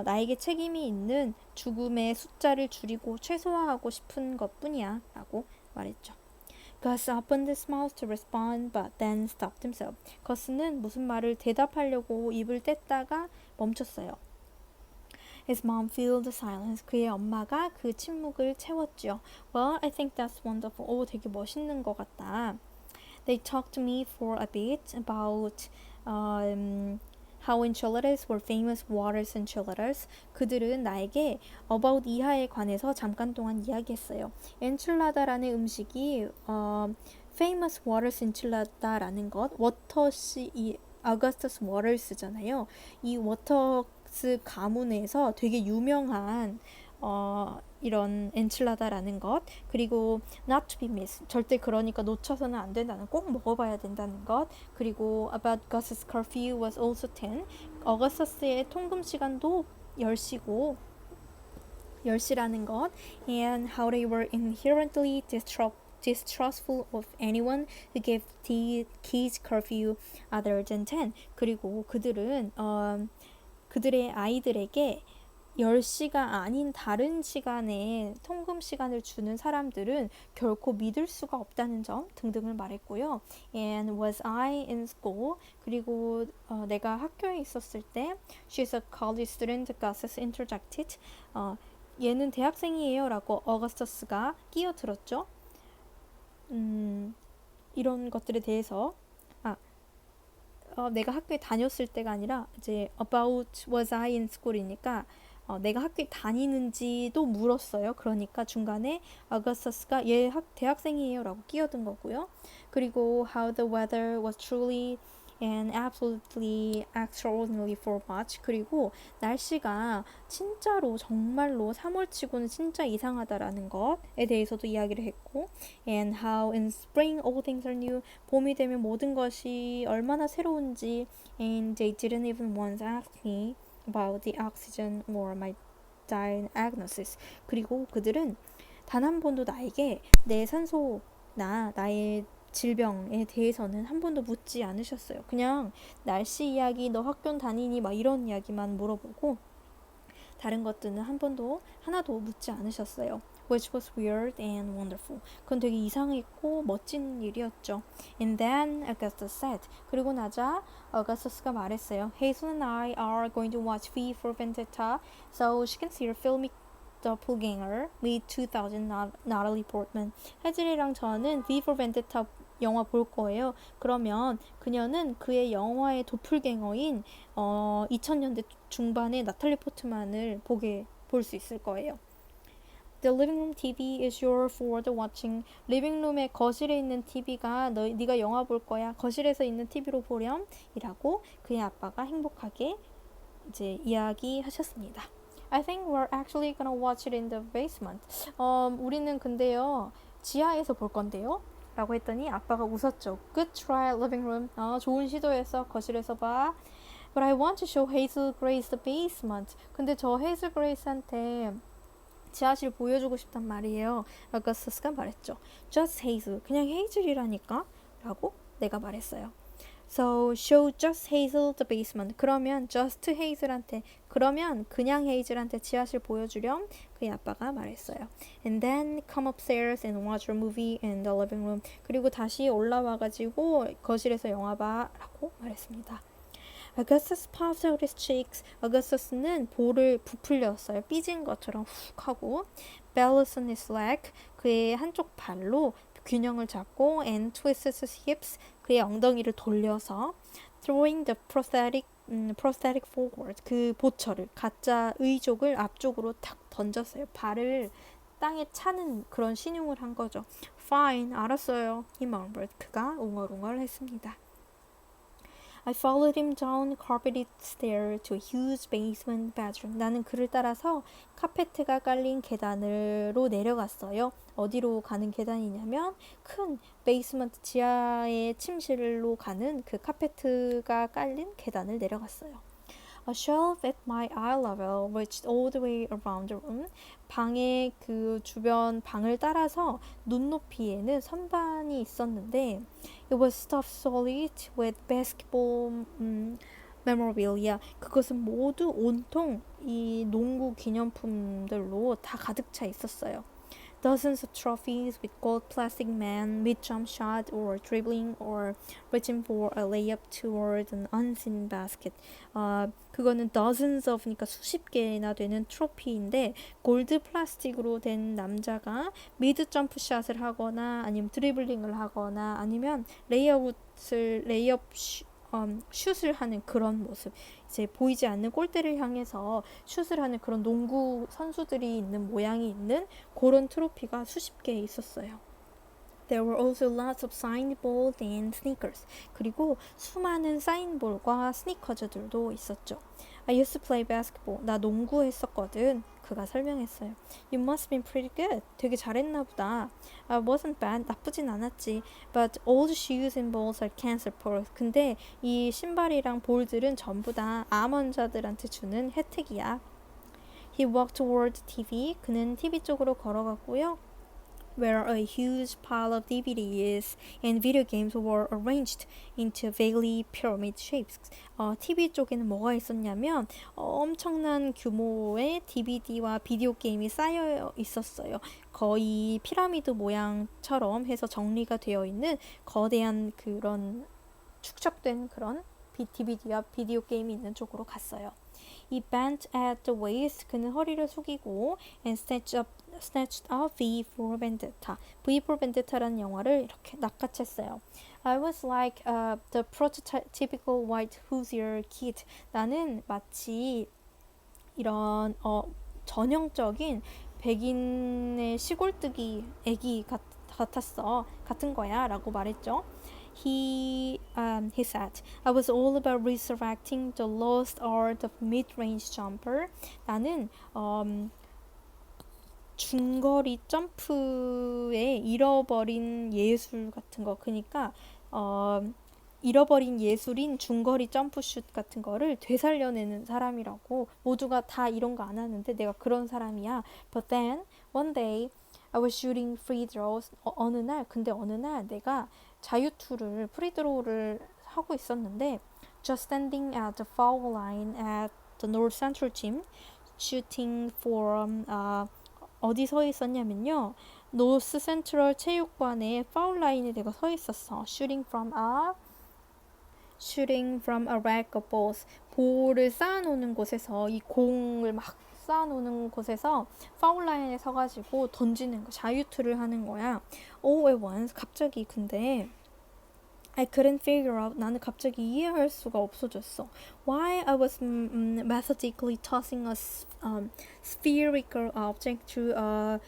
나에게 책임이 있는 죽음의 숫자를 줄이고 최소화하고 싶은 것 뿐이야. 라고 말했죠. Gus opened his mouth to respond, but then stopped himself. 거스는 무슨 말을 대답하려고 입을 뗐다가 멈췄어요. His mom filled the silence. 그의 엄마가 그 침묵을 채웠죠. Well, I think that's wonderful. 오, 되게 멋있는 것 같다. They talked to me for a bit about how enchiladas were famous waters enchiladas. 그들은 나에게 about 이하에 관해서 잠깐 동안 이야기했어요. 엔칠라다라는 음식이 famous waters enchilada라는 것, 워터시 이 아거스터스 워터스잖아요. 이 워터스 가문에서 되게 유명한 이런 엔칠라다라는 것, 그리고 not to be missed, 절대 그러니까 놓쳐서는 안 된다는, 꼭 먹어봐야 된다는 것, 그리고 about Gus's curfew was also 10, 어거스터스의 통금 시간도 10시고 10시라는 것, and how they were inherently distrustful of anyone who gave the kids curfew other than 10. 그리고 그들은 그들의 아이들에게 10시가 아닌 다른 시간에 통금 시간을 주는 사람들은 결코 믿을 수가 없다는 점 등등을 말했고요. And was I in school? 그리고 내가 학교에 있었을 때 She's a college student, Gus interjected. 얘는 대학생이에요 라고 어거스터스가 끼어들었죠. 이런 것들에 대해서 내가 학교에 다녔을 때가 아니라 이제 about was I in school이니까 내가 학교에 다니는지도 물었어요. 그러니까 중간에 어거스터스가 얘 대학생이에요 라고 끼어든 거고요. 그리고 how the weather was truly and absolutely extraordinary for March. 그리고 날씨가 진짜로 정말로 3월치고는 진짜 이상하다라는 것에 대해서도 이야기를 했고, and how in spring all things are new. 봄이 되면 모든 것이 얼마나 새로운지, and they didn't even once ask me about the oxygen or my diagnosis. 그리고 그들은 단 한 번도 나에게 내 산소나 나의 질병에 대해서는 한 번도 묻지 않으셨어요. 그냥 날씨 이야기, 너 학교 다니니 막 이런 이야기만 물어보고 다른 것들은 하나도 묻지 않으셨어요. Which was weird and wonderful. 그건 되게 이상했고 멋진 일이었죠. And then Augustus said. 그리고 나자 어거스터스가 말했어요. Hazel and I are going to watch V for Vendetta, so she can see her filmic doppelganger, lead 2000 Natalie Portman. 해즐이랑 저는 V for Vendetta 영화 볼 거예요. 그러면 그녀는 그의 영화의 도플갱어인 2000년대 중반의 나탈리 포트만을 볼 수 있을 거예요. The living room TV is yours for the watching. 리빙룸의 거실에 있는 TV가 네가 영화 볼 거야. 거실에서 있는 TV로 보렴. 이라고 그의 아빠가 행복하게 이제 이야기하셨습니다. I think we're actually gonna watch it in the basement. 우리는 근데요 지하에서 볼 건데요. 라고 했더니 아빠가 웃었죠. Good try, living room. 좋은 시도였어. 거실에서 봐. But I want to show Hazel Grace the basement. 근데 저 헤이즐 그레이스한테 지하실 보여주고 싶단 말이에요. 어거스터스가 말했죠. Just Hazel. 그냥 헤이즐이라니까. 라고 내가 말했어요. So show just Hazel the basement. 그러면 just Hazel한테, 그러면 그냥 헤이즐한테 지하실 보여주렴. 그의 아빠가 말했어요. And then come upstairs and watch your movie in the living room. 그리고 다시 올라와가지고 거실에서 영화 봐. 라고 말했습니다. Augustus puffed out his cheeks. Augustus는 볼을 부풀렸어요. 삐진 것처럼 훅 하고. Balanced on his leg. 그의 한쪽 발로 균형을 잡고 and twisted his hips. 그의 엉덩이를 돌려서 throwing the prosthetic forward. 그 보철을 가짜 의족을 앞쪽으로 탁 던졌어요. 발을 땅에 차는 그런 신용을 한 거죠. Fine, 알았어요. He murmured. 그가 웅얼웅얼 했습니다. I followed him down the carpeted stair to a huge basement bedroom. 나는 그를 따라서 카페트가 깔린 계단으로 내려갔어요. 어디로 가는 계단이냐면 큰 베이스먼트 지하의 침실로 가는 그 카페트가 깔린 계단을 내려갔어요. A shelf at my eye level reached all the way around the room. 방의 그 주변 방을 따라서 눈높이에는 선반이 있었는데 it was stuffed solid with basketball memorabilia. 그것은 모두 온통 이 농구 기념품들로 다 가득 차 있었어요. Dozens of trophies with gold plastic men with jump shot or dribbling or reaching for a layup toward an unseen basket. 그거는 dozens of니까 수십 개나 되는 트로피인데 골드 플라스틱으로 된 남자가 미드 점프 샷을 하거나 아니면 드리블링을 하거나 아니면 레이업 슛을 하는 그런 모습. 이제 보이지 않는 골대를 향해서 슛을 하는 그런 농구 선수들이 있는 모양이 있는 그런 트로피가 수십 개 있었어요. There were also lots of signed balls and sneakers. 그리고 수많은 사인볼과 스니커즈들도 있었죠. I used to play basketball. 나 농구했었거든. 그가 설명했어요. You must have been pretty good. 되게 잘했나 보다. I wasn't bad. 나쁘진 않았지. But all the shoes and balls are cancer for. 근데 이 신발이랑 볼들은 전부 다 암 환자들한테 주는 혜택이야. He walked toward the TV. 그는 TV 쪽으로 걸어갔고요. Where a huge pile of DVDs and video games were arranged into vaguely pyramid shapes. TV 쪽에는 뭐가 있었냐면 엄청난 규모의 DVD와 비디오 게임이 쌓여 있었어요. 거의 피라미드 모양처럼 해서 정리가 되어 있는 거대한 그런 축적된 그런 DVD와 비디오 게임이 있는 쪽으로 갔어요. He bent at the waist. 그는 허리를 숙이고 and snatched up V for Vendetta. V for Vendetta라는 영화를 이렇게 낚아챘어요. I was like the prototypical white Hoosier kid. 나는 마치 이런 전형적인 백인의 시골뜨기 애기 같은 거야 라고 말했죠. He said, I was all about resurrecting the lost art of mid-range jumper. 나는 중거리 점프의 잃어버린 예술 같은 거. 그러니까 잃어버린 예술인 중거리 점프슛 같은 거를 되살려내는 사람이라고. 모두가 다 이런 거 안 하는데 내가 그런 사람이야. But then one day I was shooting free throws. 어느 날 내가 자유투를 프리드로우를 하고 있었는데 just standing at the foul line at the North Central Gym shooting for 어디 서 있었냐면요. 노스 센트럴 체육관의 파울 라인에 내가 서 있었어. shooting from a rack of balls. 볼을 쌓아놓는 곳에서 이 공을 막 쌓아놓는 곳에서 파울 라인에 서가지고 던지는 거, 자유투를 하는 거야. All at once, 갑자기. 근데 I couldn't figure out. 나는 갑자기 이해할 수가 없어졌어. Why I was methodically tossing a spherical object to a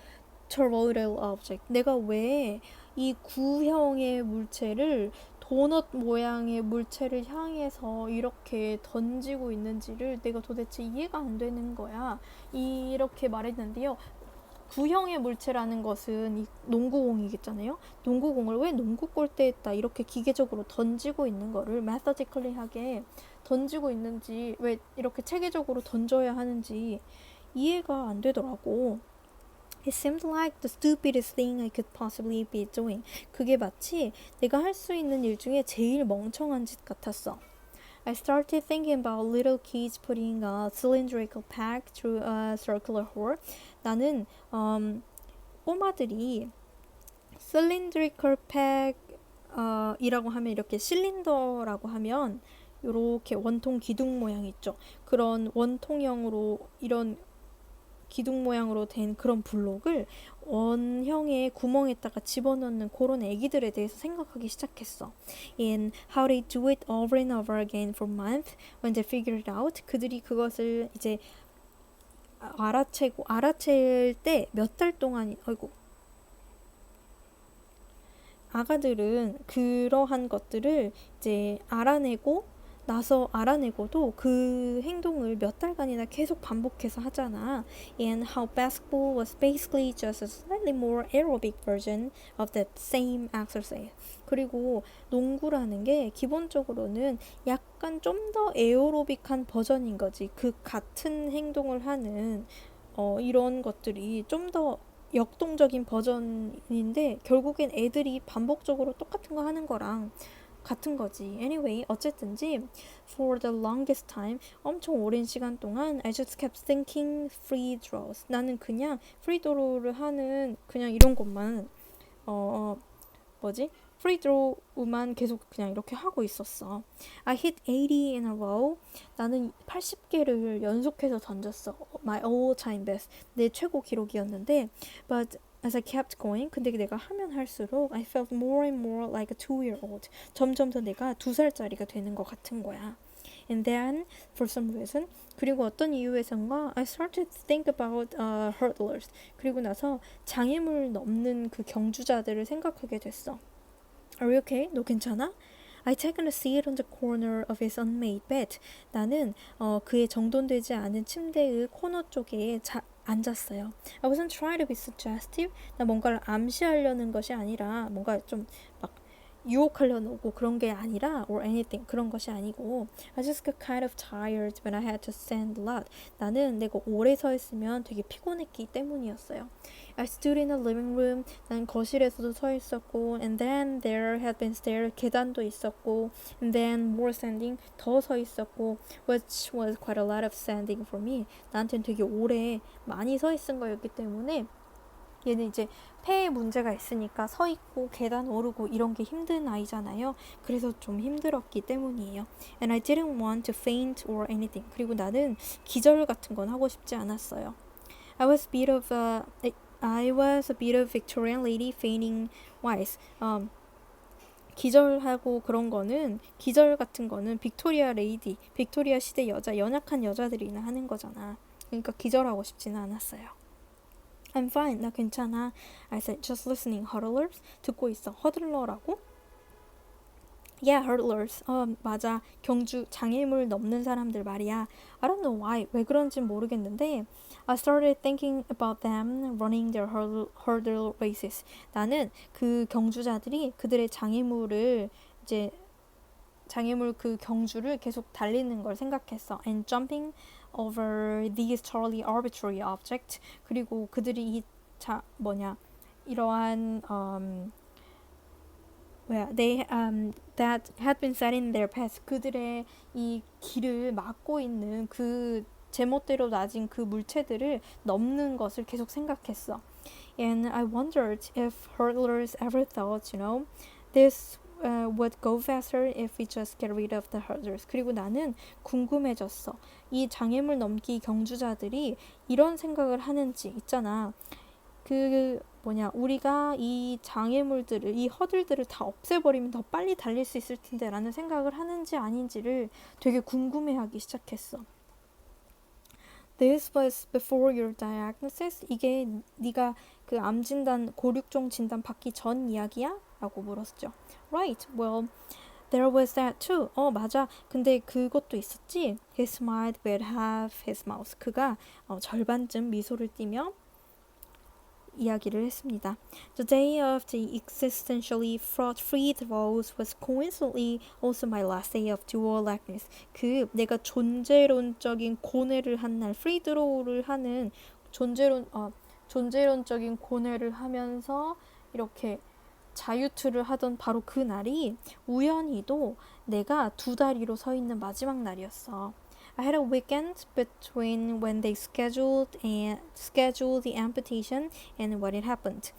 toroidal object. 내가 왜 이 구형의 물체를 도넛 모양의 물체를 향해서 이렇게 던지고 있는지를 내가 도대체 이해가 안 되는 거야. 이렇게 말했는데요. 구형의 물체라는 것은 이 농구공이겠잖아요. 농구공을 왜 농구 골대에다 이렇게 기계적으로 던지고 있는 거를 methodically하게 던지고 있는지, 왜 이렇게 체계적으로 던져야 하는지 이해가 안 되더라고. It seemed like the stupidest thing I could possibly be doing. 그게 마치 내가 할 수 있는 일 중에 제일 멍청한 짓 같았어. I started thinking about little kids putting a cylindrical peg through a circular hole. 나는 꼬마들이 cylindrical peg 이라고 하면 이렇게 실린더라고 하면 요렇게 원통 기둥 모양 있죠. 그런 원통형으로 이런 기둥 모양으로 된 그런 블록을 원형의 구멍에다가 집어넣는 그런 애기들에 대해서 생각하기 시작했어. And how they do it over and over again for months when they figured it out. 그들이 그것을 이제 알아챌 때 몇 달 동안 아가들은 그러한 것들을 이제 알아내고도 그 행동을 몇 달간이나 계속 반복해서 하잖아. And how basketball was basically just a slightly more aerobic version of that same exercise. 그리고 농구라는 게 기본적으로는 약간 좀 더 에어로빅한 버전인 거지. 그 같은 행동을 하는 이런 것들이 좀 더 역동적인 버전인데 결국엔 애들이 반복적으로 똑같은 거 하는 거랑 같은 거지. Anyway, 어쨌든지 for the longest time, 엄청 오랜 시간 동안 I just kept thinking free throws. 나는 그냥 free throw를 하는 그냥 이런 것만 free throw만 계속 그냥 이렇게 하고 있었어. I hit 80 in a row. 나는 80개를 연속해서 던졌어. My all-time best. 내 최고 기록이었는데, but as I kept going, 근데 내가 하면 할수록 I felt more and more like a 2-year-old. 점점 더 내가 2살짜리가 되는 것 같은 거야. And then, for some reason, 그리고 어떤 이유에선가 I started to think about hurdlers. 그리고 나서 장애물 넘는 그 경주자들을 생각하게 됐어. Are you okay? 너 괜찮아? I taken a seat on the corner of his unmade bed. 나는 그의 정돈되지 않은 침대의 코너 쪽에 앉았어요. I wasn't trying to be suggestive. 나 뭔가를 암시하려는 것이 아니라 뭔가 좀 막 유혹하려고 그런 게 아니라 or anything 그런 것이 아니고 I just got kind of tired when I had to stand a lot. 나는 내가 오래 서 있으면 되게 피곤했기 때문이었어요. I stood in the living room. 난 거실에서도 서 있었고 and then there had been stairs. 계단도 있었고 and then more standing. 더 서 있었고 which was quite a lot of standing for me. 나한테는 되게 오래 많이 서 있은 거였기 때문에 얘는 이제 폐에 문제가 있으니까 서 있고 계단 오르고 이런 게 힘든 아이잖아요. 그래서 좀 힘들었기 때문이에요. And I didn't want to faint or anything. 그리고 나는 기절 같은 건 하고 싶지 않았어요. I was a bit of Victorian lady fainting wise. 기절 같은 거는 빅토리아 시대 연약한 여자들이나 하는 거잖아. 그러니까 기절하고 싶지는 않았어요. I'm fine. 나 괜찮아. I said, just listening. Hurdlers? 듣고 있어. 허들러라고? Yeah, hurdlers. 맞아. 장애물 넘는 사람들 말이야. I don't know why. 왜 그런진 모르겠는데 I started thinking about them running their hurdle races. 나는 그 경주자들이 그들의 장애물 그 경주를 계속 달리는 걸 생각했어. And jumping over these totally arbitrary objects. 그리고 그들이 이러한 that had been set in their path. 그들의 이 길을 막고 있는 그 제멋대로 놔진 그 물체들을 넘는 것을 계속 생각했어. And I wondered if hurdlers ever thought, this would go faster if we just get rid of the hurdlers. 그리고 나는 궁금해졌어. 이 장애물 넘기 경주자들이 이런 생각을 하는지 있잖아. 우리가 이 장애물들을, 이 허들들을 다 없애버리면 더 빨리 달릴 수 있을 텐데 라는 생각을 하는지 아닌지를 되게 궁금해하기 시작했어. This was before your diagnosis? 이게 네가 그 암진단, 고륙종 진단 받기 전 이야기야? 라고 물었죠. Right, well, there was that too. 맞아. 근데 그것도 있었지. He smiled with half his mouth. 그가 절반쯤 미소를 띠며 이야기를 했습니다. The day of the existentially fraught free throws was coincidentally also my last day of dual likeness. 내가 존재론적인 고뇌를 한 날, free throw를 하는 존재론적인 고뇌를 하면서 이렇게 자유투를 하던 바로 그 날이 우연히도 내가 두 다리로 서 있는 마지막 날이었어. I had a weekend between when they scheduled the amputation and when it happened.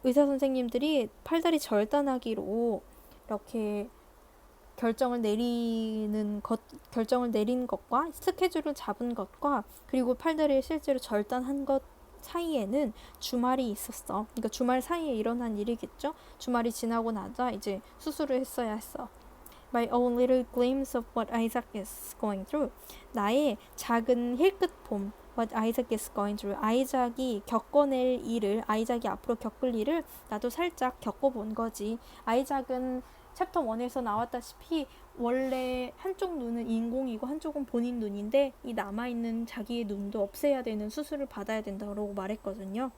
의사 선생님들이 팔다리 절단하기로 이렇게 결정을 내린 것과 스케줄을 잡은 것과 그리고 팔다리를 실제로 절단한 것 사이에는 주말이 있었어. 그러니까 주말 사이에 일어난 일이겠죠. 주말이 지나고 나자 이제 수술을 했어야 했어. My own little glimpse of what Isaac is going through. 나의 작은 힐끗봄. What Isaac is going through. 아이작이 앞으로 겪을 일을 나도 살짝 겪어본 거지. 아이작은 챕터 1에서 나왔다시피 원래 한쪽 눈은 인공이고 한쪽은 본인 눈인데 이 남아있는 자기의 눈도 없애야 되는 수술을 받아야 된다고 말했거든요.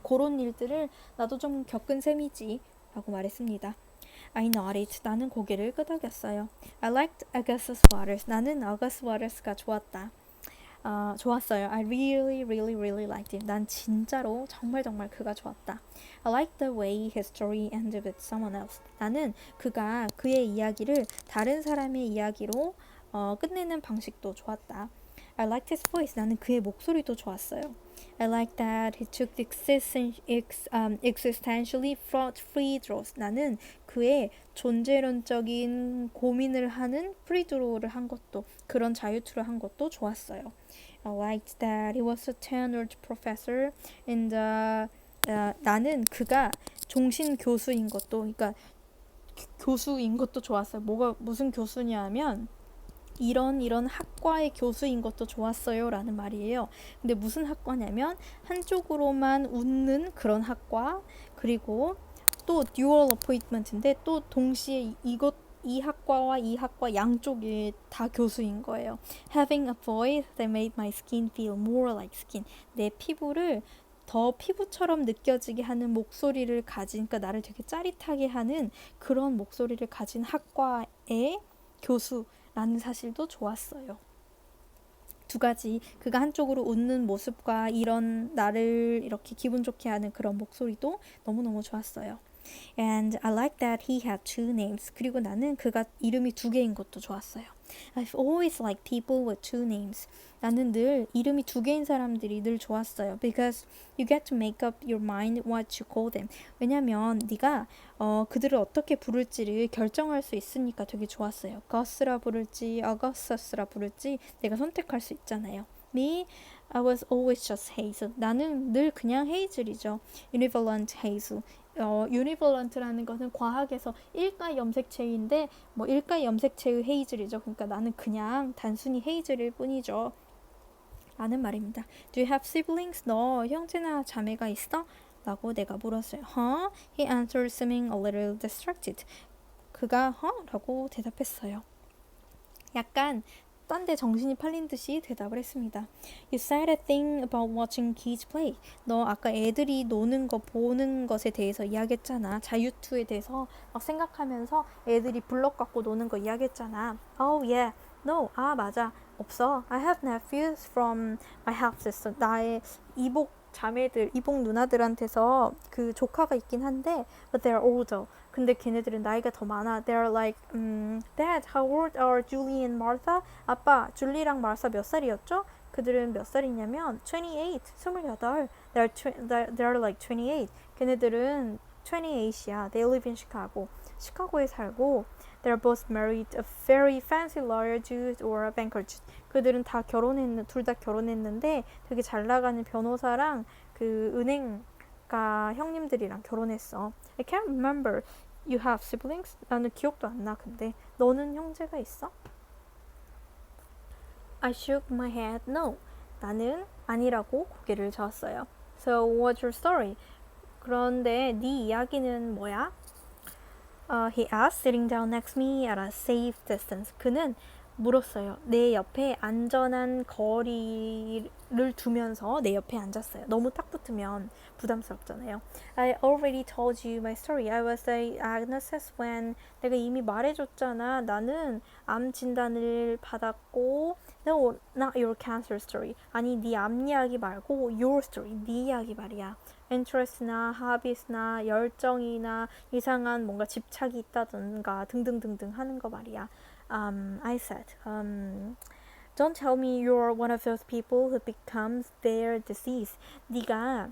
그런 일들을 나도 좀 겪은 셈이지 라고 말했습니다. I nodded. 나는 고개를 끄덕였어요. I liked Augustus Waters. 나는 August Waters가 좋았어요. I really liked him. 난 진짜로 정말 그가 좋았다. I liked the way his story ended with someone else. 나는 그의 이야기를 다른 사람의 이야기로 끝내는 방식도 좋았다. I liked his voice. 나는 그의 목소리도 좋았어요. I like that he took the existentially free throws. 나는 그의 존재론적인 고민을 하는 free throw를 한 것도 그런 자유투를 한 것도 좋았어요. I liked that he was a tenured professor in the 나는 그가 종신 교수인 것도 그러니까 교수인 것도 좋았어요. 무슨 교수냐면 이런 학과의 교수인 것도 좋았어요 라는 말이에요. 근데 무슨 학과냐면 한쪽으로만 웃는 그런 학과 그리고 또 dual appointment인데 또 동시에 이 학과와 이 학과 양쪽에 다 교수인 거예요. Having a voice that made my skin feel more like skin. 내 피부를 더 피부처럼 느껴지게 하는 목소리를 가진 그러니까 나를 되게 짜릿하게 하는 그런 목소리를 가진 학과의 교수 라는 사실도 좋았어요. 두 가지 그가 한쪽으로 웃는 모습과 이런 나를 이렇게 기분 좋게 하는 그런 목소리도 너무너무 좋았어요. And I like that he had two names. 그리고 나는 그가 이름이 2개인 것도 좋았어요. I've always liked people with 2 names. 나는 늘 이름이 2개인 사람들이 늘 좋았어요. Because you get to make up your mind what you call them. 왜냐면 네가 그들을 어떻게 부를지를 결정할 수 있으니까 되게 좋았어요. Gus라 부를지 Augustus라 부를지 내가 선택할 수 있잖아요. Me, I was always just Hazel. 나는 늘 그냥 헤이즐이죠. Univalent Hazel. 유니벌런트라는 것은 과학에서 일가 염색체인데 일가 염색체의 헤이즐이죠. 그러니까 나는 그냥 단순히 헤이즐일 뿐이죠. 라는 말입니다. Do you have siblings? 너 형제나 자매가 있어? 라고 내가 물었어요. Huh? He answered seeming a little distracted. 그가 라고 대답했어요. 약간 딴 데 정신이 팔린 듯이 대답을 했습니다. You said a thing about watching kids play. 너 아까 애들이 노는 거 보는 것에 대해서 이야기했잖아. 자유투에 대해서 막 생각하면서 애들이 블럭 갖고 노는 거 이야기했잖아. Oh yeah. No. 맞아. 없어. I have nephews from my half sister. 나의 이복 누나들한테서 그 조카가 있긴 한데 but they're older. 근데 걔네들은 나이가 더 많아. They're like, Dad, how old are Julie and Martha? 아빠, 줄리랑 마르사 몇 살이었죠? 그들은 몇 살이냐면 28, 28. They're like 28. 걔네들은 28이야. They live in Chicago. 시카고에 살고 They're both married a very fancy lawyer dude or a banker dude. 그들은 둘 다 결혼했는데 되게 잘 나가는 변호사랑 그 은행가 형님들이랑 결혼했어. I can't remember. You have siblings? 나는 기억도 안 나. 근데 너는 형제가 있어? I shook my head no. 나는 아니라고 고개를 저었어요. So what's your story? 그런데 네 이야기는 뭐야? He asked, sitting down next to me at a safe distance. 그는 물었어요. 내 옆에 안전한 거리를 두면서 내 옆에 앉았어요. 너무 딱 붙으면 부담스럽잖아요. I already told you my story. I was diagnosed when 내가 이미 말해줬잖아. 나는 암 진단을 받았고 No, not your cancer story. 아니, 네 암 이야기 말고 your story. 네 이야기 말이야. interest나 hobbies나 열정이나 이상한 뭔가 집착이 있다던가 등등등등 하는 거 말이야. I said, don't tell me you're one of those people who becomes their disease. 네가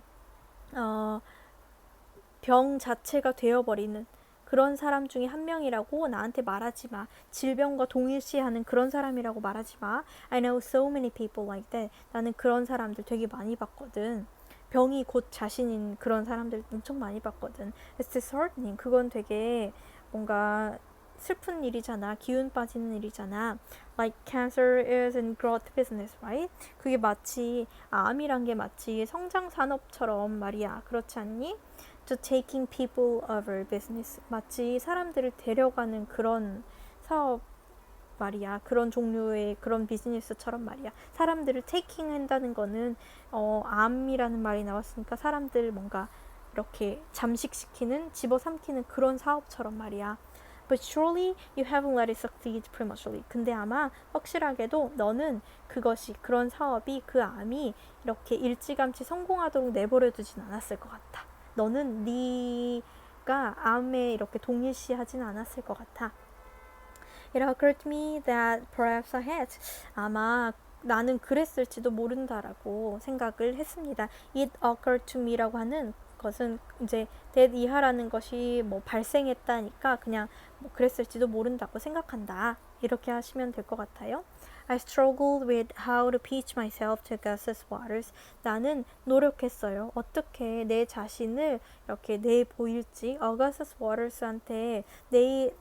병 자체가 되어버리는 그런 사람 중에 한 명이라고 나한테 말하지 마. 질병과 동일시하는 그런 사람이라고 말하지 마. I know so many people like that. 나는 그런 사람들 되게 많이 봤거든. 병이 곧 자신인 그런 사람들 엄청 많이 봤거든. It's disheartening. 그건 되게 뭔가 슬픈 일이잖아. 기운 빠지는 일이잖아. Like cancer is in growth business, right? 그게 마치 암이란 게 마치 성장 산업처럼 말이야. 그렇지 않니? To taking people over business. 마치 사람들을 데려가는 그런 사업 말이야. 그런 종류의 그런 비즈니스처럼 말이야. 사람들을 taking 한다는 거는 암이라는 말이 나왔으니까 사람들 뭔가 이렇게 잠식시키는, 집어삼키는 그런 사업처럼 말이야. But surely you haven't let it succeed prematurely. 근데 아마 확실하게도 너는 그것이, 그런 사업이, 그 암이 이렇게 일찌감치 성공하도록 내버려 두진 않았을 것 같아. 너는 네가 암에 이렇게 동일시하진 않았을 것 같아. It occurred to me that perhaps I had. 아마 나는 그랬을지도 모른다라고 생각을 했습니다. It occurred to me라고 하는 것은 이제 that 이하라는 것이 뭐 발생했다니까 그냥 뭐 그랬을지도 모른다고 생각한다. 이렇게 하시면 될 것 같아요. I struggled with how to pitch myself to Augustus Waters. 나는 노력했어요. 어떻게 내 자신을 이렇게 내보일지, Augustus Waters한테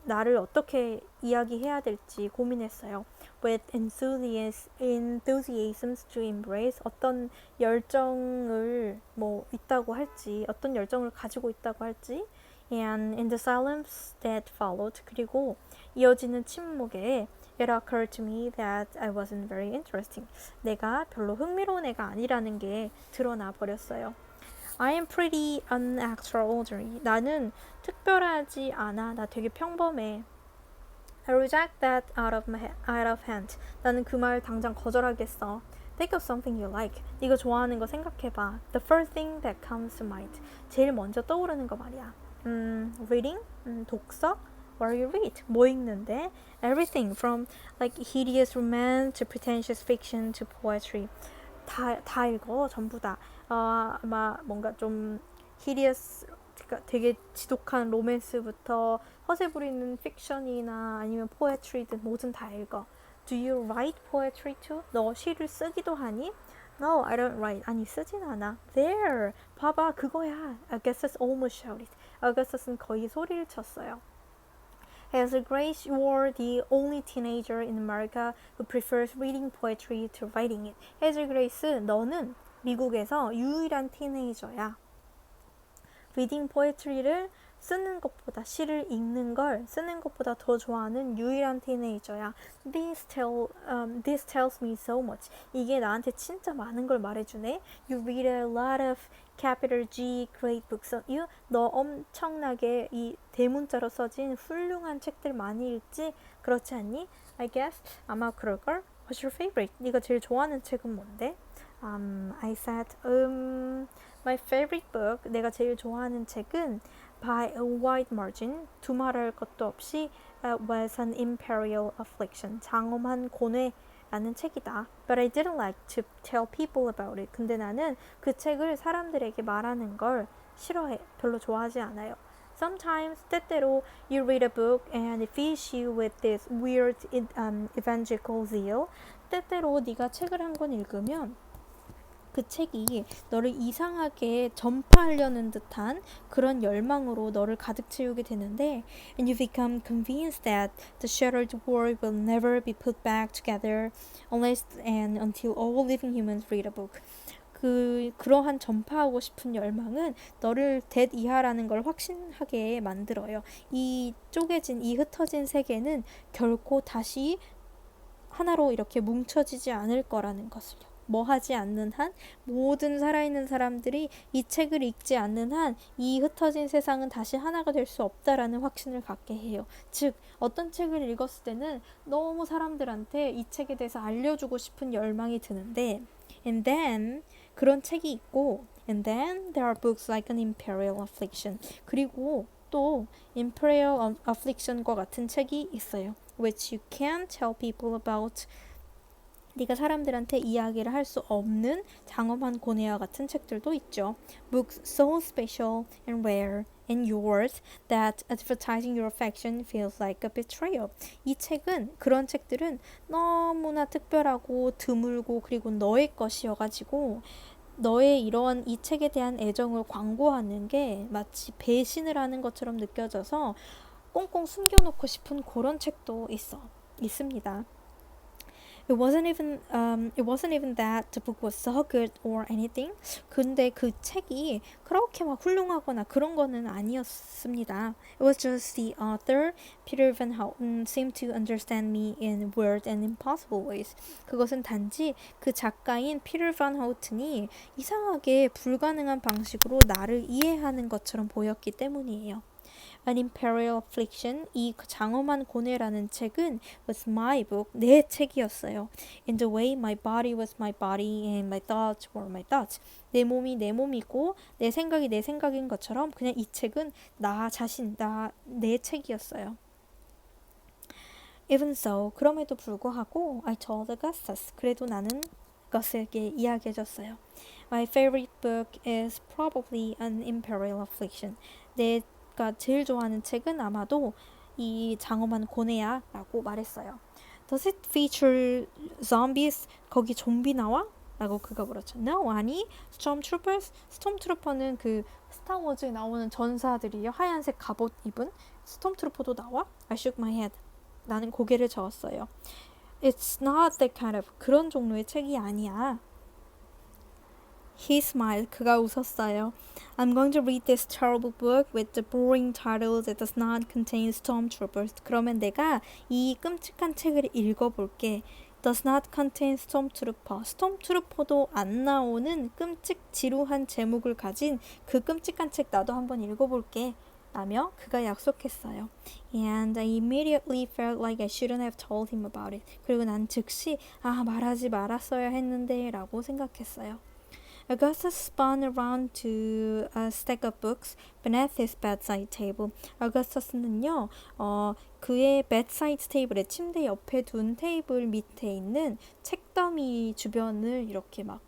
나를 어떻게 이야기해야 될지 고민했어요. With enthusiasm to embrace. 어떤 열정을 뭐 있다고 할지, 어떤 열정을 가지고 있다고 할지. And in the silence that followed. 그리고 이어지는 침묵에 It occurred to me that I wasn't very interesting. 내가 별로 흥미로운 애가 아니라는 게 드러나 버렸어요. I am pretty unextraordinary. 나는 특별하지 않아. 나 되게 평범해. I reject that out of hand. 나는 그 말 당장 거절하겠어. Think of something you like. 네가 좋아하는 거 생각해봐. The first thing that comes to mind. 제일 먼저 떠오르는 거 말이야. Reading? 독서? What do you read? 뭐 읽는데? Everything from like hideous romance to pretentious fiction to poetry. 다 읽어. 전부 다. 아마 뭔가 좀 hideous, 그러니까 되게 지독한 로맨스부터 허세 부리는 픽션이나 아니면 poetry든 뭐든 다 읽어. Do you write poetry too? 너 시를 쓰기도 하니? No, I don't write. 아니, 쓰진 않아. There! 봐봐, 그거야. Augustus almost shouted. Augustus는 거의 소리를 쳤어요. Hazel Grace, you're the only teenager in America who prefers reading poetry to writing it. Hazel Grace, 너는 미국에서 유일한 티네이저야. Reading poetry를 쓰는 것보다, 시를 읽는 걸 쓰는 것보다 더 좋아하는 유일한 티네이저야. This tells me so much. 이게 나한테 진짜 많은 걸 말해주네. You read a lot of capital G great books. 너 엄청나게 이 대문자로 써진 훌륭한 책들 많이 읽지? 그렇지 않니? I guess. 아마 그럴걸? What's your favorite? 네가 제일 좋아하는 책은 뭔데? I said, my favorite book, 내가 제일 좋아하는 책은 by a wide margin, 두말할 것도 없이 was an imperial affliction, 장엄한 고뇌라는 책이다. But I didn't like to tell people about it. 근데 나는 그 책을 사람들에게 말하는 걸 싫어해. 별로 좋아하지 않아요. Sometimes, 때때로 you read a book and it fills you with this weird evangelical zeal. 때때로 네가 책을 한 권 읽으면 그 책이 너를 이상하게 전파하려는 듯한 그런 열망으로 너를 가득 채우게 되는데 and you become convinced that the shattered world will never be put back together unless and until all living humans read a book. 그러한 전파하고 싶은 열망은 너를 that 이하라는 걸 확신하게 만들어요. 이 쪼개진, 이 흩어진 세계는 결코 다시 하나로 이렇게 뭉쳐지지 않을 거라는 것을요. 뭐 하지 않는 한, 모든 살아있는 사람들이 이 책을 읽지 않는 한 이 흩어진 세상은 다시 하나가 될 수 없다라는 확신을 갖게 해요. 즉 어떤 책을 읽었을 때는 너무 사람들한테 이 책에 대해서 알려주고 싶은 열망이 드는데 and then 그런 책이 있고 and then there are books like an imperial affliction. 그리고 또 imperial affliction과 같은 책이 있어요. which you can't tell people about 네가 사람들한테 이야기를 할 수 없는 장엄한 고뇌와 같은 책들도 있죠. Books so special and rare and yours that advertising your affection feels like a betrayal. 이 책은 그런 책들은 너무나 특별하고 드물고 그리고 너의 것이어가지고 너의 이러한 이 책에 대한 애정을 광고하는 게 마치 배신을 하는 것처럼 느껴져서 꽁꽁 숨겨놓고 싶은 그런 책도 있습니다. It wasn't even that the book was so good or anything. 근데 그 책이 그렇게 막 훌륭하거나 그런 거는 아니었습니다. It was just the author, Peter Van Houten, seemed to understand me in weird and impossible ways. 그것은 단지 그 작가인 피터 반 하우튼이 이상하게 불가능한 방식으로 나를 이해하는 것처럼 보였기 때문이에요. An Imperial Affliction, 이 장엄한 고뇌라는 책은 was my book, 내 책이었어요. In the way my body was my body and my thoughts were my thoughts. 내 몸이 내 몸이고 내 생각이 내 생각인 것처럼 그냥 이 책은 나 자신, 내 책이었어요. Even so, 그럼에도 불구하고 I told Augustus, 그래도 나는 거스에게 이야기해줬어요. My favorite book is probably An Imperial Affliction. 내가 제일 좋아하는 책은 아마도 이 장엄한 고뇌야 라고 말했어요. Does it feature zombies? 거기 좀비 나와? 라고 그가 물었죠. No, 아니. Stormtroopers? 스톰트루퍼는 그 스타워즈에 나오는 전사들이요. 하얀색 갑옷 입은 스톰트루퍼도 나와? I shook my head. 나는 고개를 저었어요. It's not that kind of 그런 종류의 책이 아니야. He smiled. 그가 웃었어요. I'm going to read this terrible book with the boring title that does not contain stormtroopers. 그러면 내가 이 끔찍한 책을 읽어볼게. Does not contain stormtrooper. 스톰트루퍼도 안 나오는 끔찍 지루한 제목을 가진 그 끔찍한 책 나도 한번 읽어볼게. 라며 그가 약속했어요. And I immediately felt like I shouldn't have told him about it. 그리고 난 즉시 말하지 말았어야 했는데 라고 생각했어요. Augustus spun around to a stack of books beneath his bedside table. 아우구스투스는요, 그의 bedside 테이블에 침대 옆에 둔 테이블 밑에 있는 책더미 주변을 이렇게 막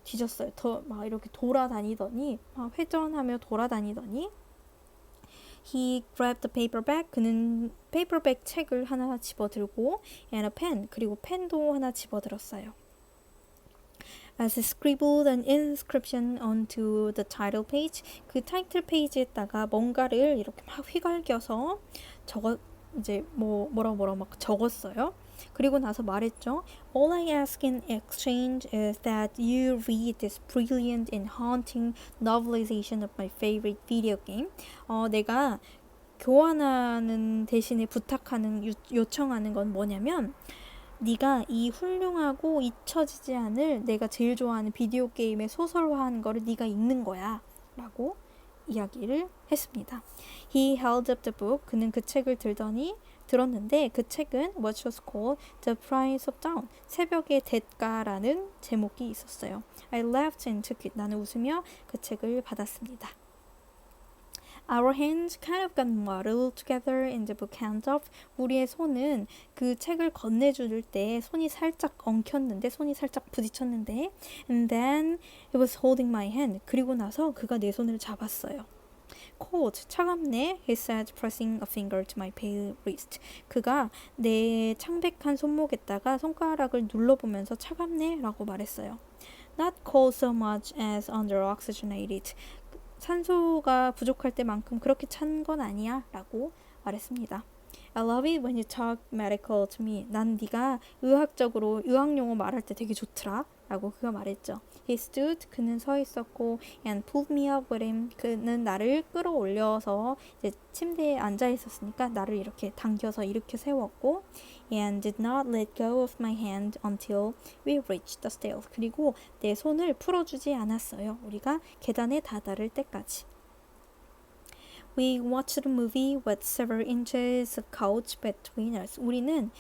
뒤졌어요. 막 이렇게 돌아다니더니, 막 회전하며 돌아다니더니, He grabbed the paperback. 그는 paperback 책을 하나 집어들고 and a pen. 그리고 펜도 하나 집어들었어요. As he scribbled an inscription onto the title page. 그 타이틀 페이지에다가 뭔가를 이렇게 막 휘갈겨서 이제 뭐라 막 적었어요. 그리고 나서 말했죠. All I ask in exchange is that you read this brilliant and haunting novelization of my favorite video game. 내가 교환하는 대신에 부탁하는 요청하는 건 뭐냐면 네가 이 훌륭하고 잊혀지지 않을 내가 제일 좋아하는 비디오 게임의 소설화한 거를 네가 읽는 거야 라고 이야기를 했습니다. He held up the book. 그는 그 책을 들었는데 그 책은 what was called The Price of Dawn. 새벽의 대가라는 제목이 있었어요. I laughed and took it. 나는 웃으며 그 책을 받았습니다. Our hands kind of got muddled together in the book handoff. 우리의 손은 그 책을 건네줄 때 손이 살짝 엉켰는데, 손이 살짝 부딪혔는데, and then it was holding my hand. 그리고 나서 그가 내 손을 잡았어요. Cold, 차갑네, he said, pressing a finger to my pale wrist. 그가 내 창백한 손목에다가 손가락을 눌러보면서 차갑네 라고 말했어요. Not cold so much as under oxygenated. 산소가 부족할 때만큼 그렇게 찬 건 아니야 라고 말했습니다. I love it when you talk medical to me. 난 네가 의학적으로 의학용어 말할 때 되게 좋더라 라고 그가 말했죠. He stood. 그는 서 있었고 and pulled me up with him. 그는 나를 끌어올려서 이제 침대에 앉아 있었으니까 나를 이렇게 당겨서 일으켜 세웠고 and did not let go of my hand until we reached the stairs. 그리고 내 손을 풀어주지 않았어요. 우리가 계단에 다다를 때까지. We watched a movie with several inches of couch between us. 우리는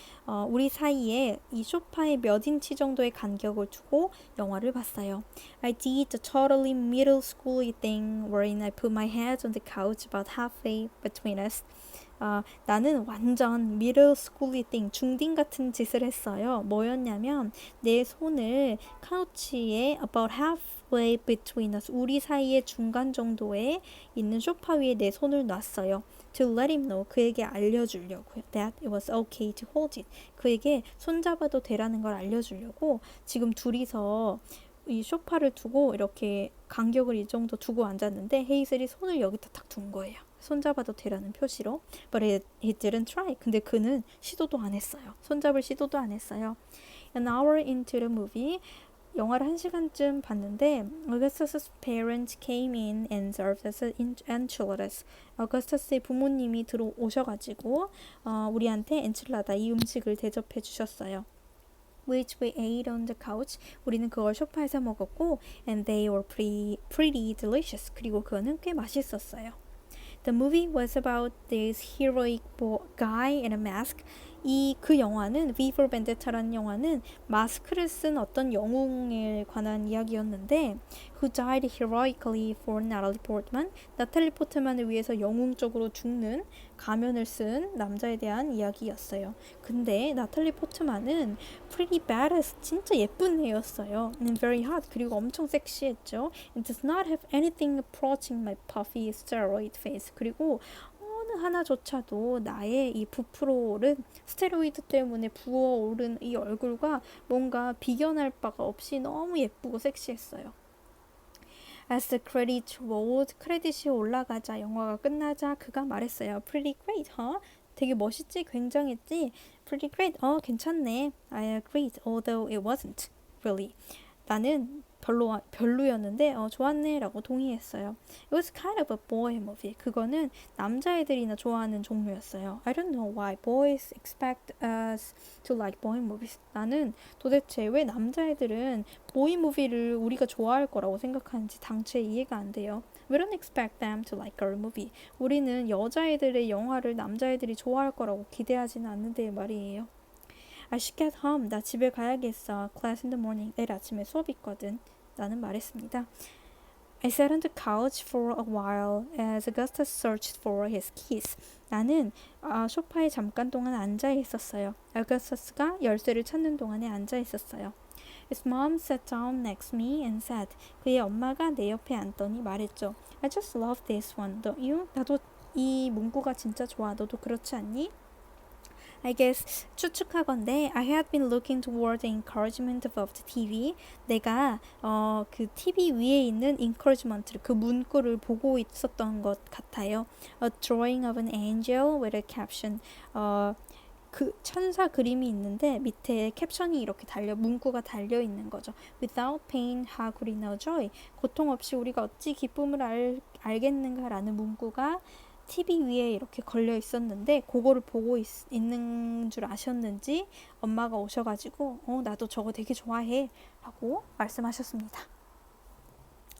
우리 사이에 이 소파에 몇 인치 정도의 간격을 두고 영화를 봤어요. I did the totally middle schooly thing wherein I put my head on the couch about halfway between us. 나는 완전 middle schooly thing, 중딩 같은 짓을 했어요. 뭐였냐면 내 손을 카우치에 about halfway between us, 우리 사이의 중간 정도에 있는 소파 위에 내 손을 놨어요. To let him know, 그에게 알려주려고요. That it was okay to hold it. 그에게 손잡아도 되라는 걸 알려주려고 지금 둘이서 이 소파를 두고 이렇게 간격을 이 정도 두고 앉았는데 헤이즐이 손을 여기다 탁 둔 거예요. 손잡아도 되라는 표시로. But he didn't try. 근데 그는 시도도 안 했어요. 손잡을 시도도 안 했어요. An hour into the movie, 영화를 1시간쯤 봤는데 Augustus's parents came in and served us enchiladas. 어거스터스의 부모님이 들어오셔가지고 우리한테 엔칠라다 이 음식을 대접해 주셨어요. Which we ate on the couch. 우리는 그걸 소파에서 먹었고 and they were pretty delicious. 그리고 그거는 꽤 맛있었어요. The movie was about this heroic guy in a mask. 그 영화는 V for Vendetta라는 영화는 마스크를 쓴 어떤 영웅에 관한 이야기였는데 who died heroically for Natalie Portman. 나탈리 포트만을 위해서 영웅적으로 죽는 가면을 쓴 남자에 대한 이야기였어요. 근데 나탈리 포트만은 pretty badass, 진짜 예쁜 애였어요. And very hot, 그리고 엄청 섹시했죠. It does not have anything approaching my puffy steroid face. 그리고 어느 하나조차도 나의 이 부풀어오른 스테로이드 때문에 부어오른 이 얼굴과 뭔가 비견할 바가 없이 너무 예쁘고 섹시했어요. As the credits rolled, 크레딧이 올라가자, 영화가 끝나자 그가 말했어요. Pretty great, huh? 되게 멋있지? 굉장했지? Pretty great, 괜찮네. I agreed, although it wasn't, really. 나는 별로였는데 좋았네 라고 동의했어요. It was kind of a boy movie. 그거는 남자애들이나 좋아하는 종류였어요. I don't know why boys expect us to like boy movies. 나는 도대체 왜 남자애들은 보이 무비를 우리가 좋아할 거라고 생각하는지 당최 이해가 안 돼요. We don't expect them to like girl movie. 우리는 여자애들의 영화를 남자애들이 좋아할 거라고 기대하지는 않는데 말이에요. I should get home. 나 집에 가야겠어. Class in the morning. 내일 아침에 수업 있거든. 나는 말했습니다. I sat on the couch for a while as Augustus searched for his keys. 나는 소파에 잠깐 동안 앉아 있었어요. Augustus가 열쇠를 찾는 동안에 앉아 있었어요. His mom sat down next to me and said. 그의 엄마가 내 옆에 앉더니 말했죠. I just love this one, don't you? 나도 이 문구가 진짜 좋아. 너도 그렇지 않니? I guess 추측하건대 I had been looking toward the encouragement above the TV. 내가 그 TV 위에 있는 encouragement를 그 문구를 보고 있었던 것 같아요. A drawing of an angel with a caption. 그 천사 그림이 있는데 밑에 캡션이 이렇게 문구가 달려 있는 거죠. Without pain, how could we know joy? 고통 없이 우리가 어찌 기쁨을 알겠는가라는 문구가 TV 위에 이렇게 걸려 있었는데 그거를 보고 있는 줄 아셨는지 엄마가 오셔가지고 나도 저거 되게 좋아해 라고 말씀하셨습니다.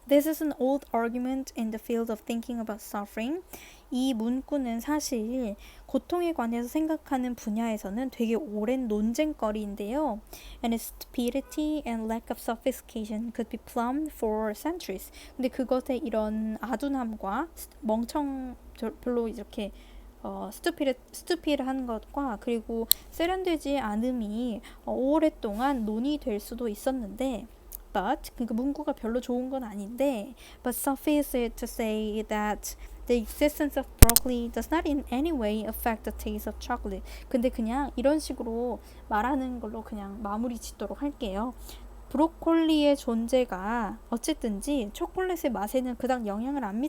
This is an old argument in the field of thinking about suffering. 이 문구는 사실 고통에 관해서 생각하는 분야에서는 되게 오랜 논쟁거리인데요. And its stupidity and lack of sophistication could be plumbed for centuries. 근데 그것의 이런 아둔함과 별로 이렇게 스투피드한 것과 그리고 세련되지 않음이 오랫동안 논의될 수도 있었는데 but 그 문구가 별로 좋은 건 아닌데 but suffice it to say that the existence of broccoli does not in any way affect the taste of chocolate. 근데 그냥 이런 식으로 말하는 걸로 그냥 마무리 짓도록 할게요. 브로콜리의 존재가 어쨌든지 초콜릿의 맛에는 그닥 영향을 안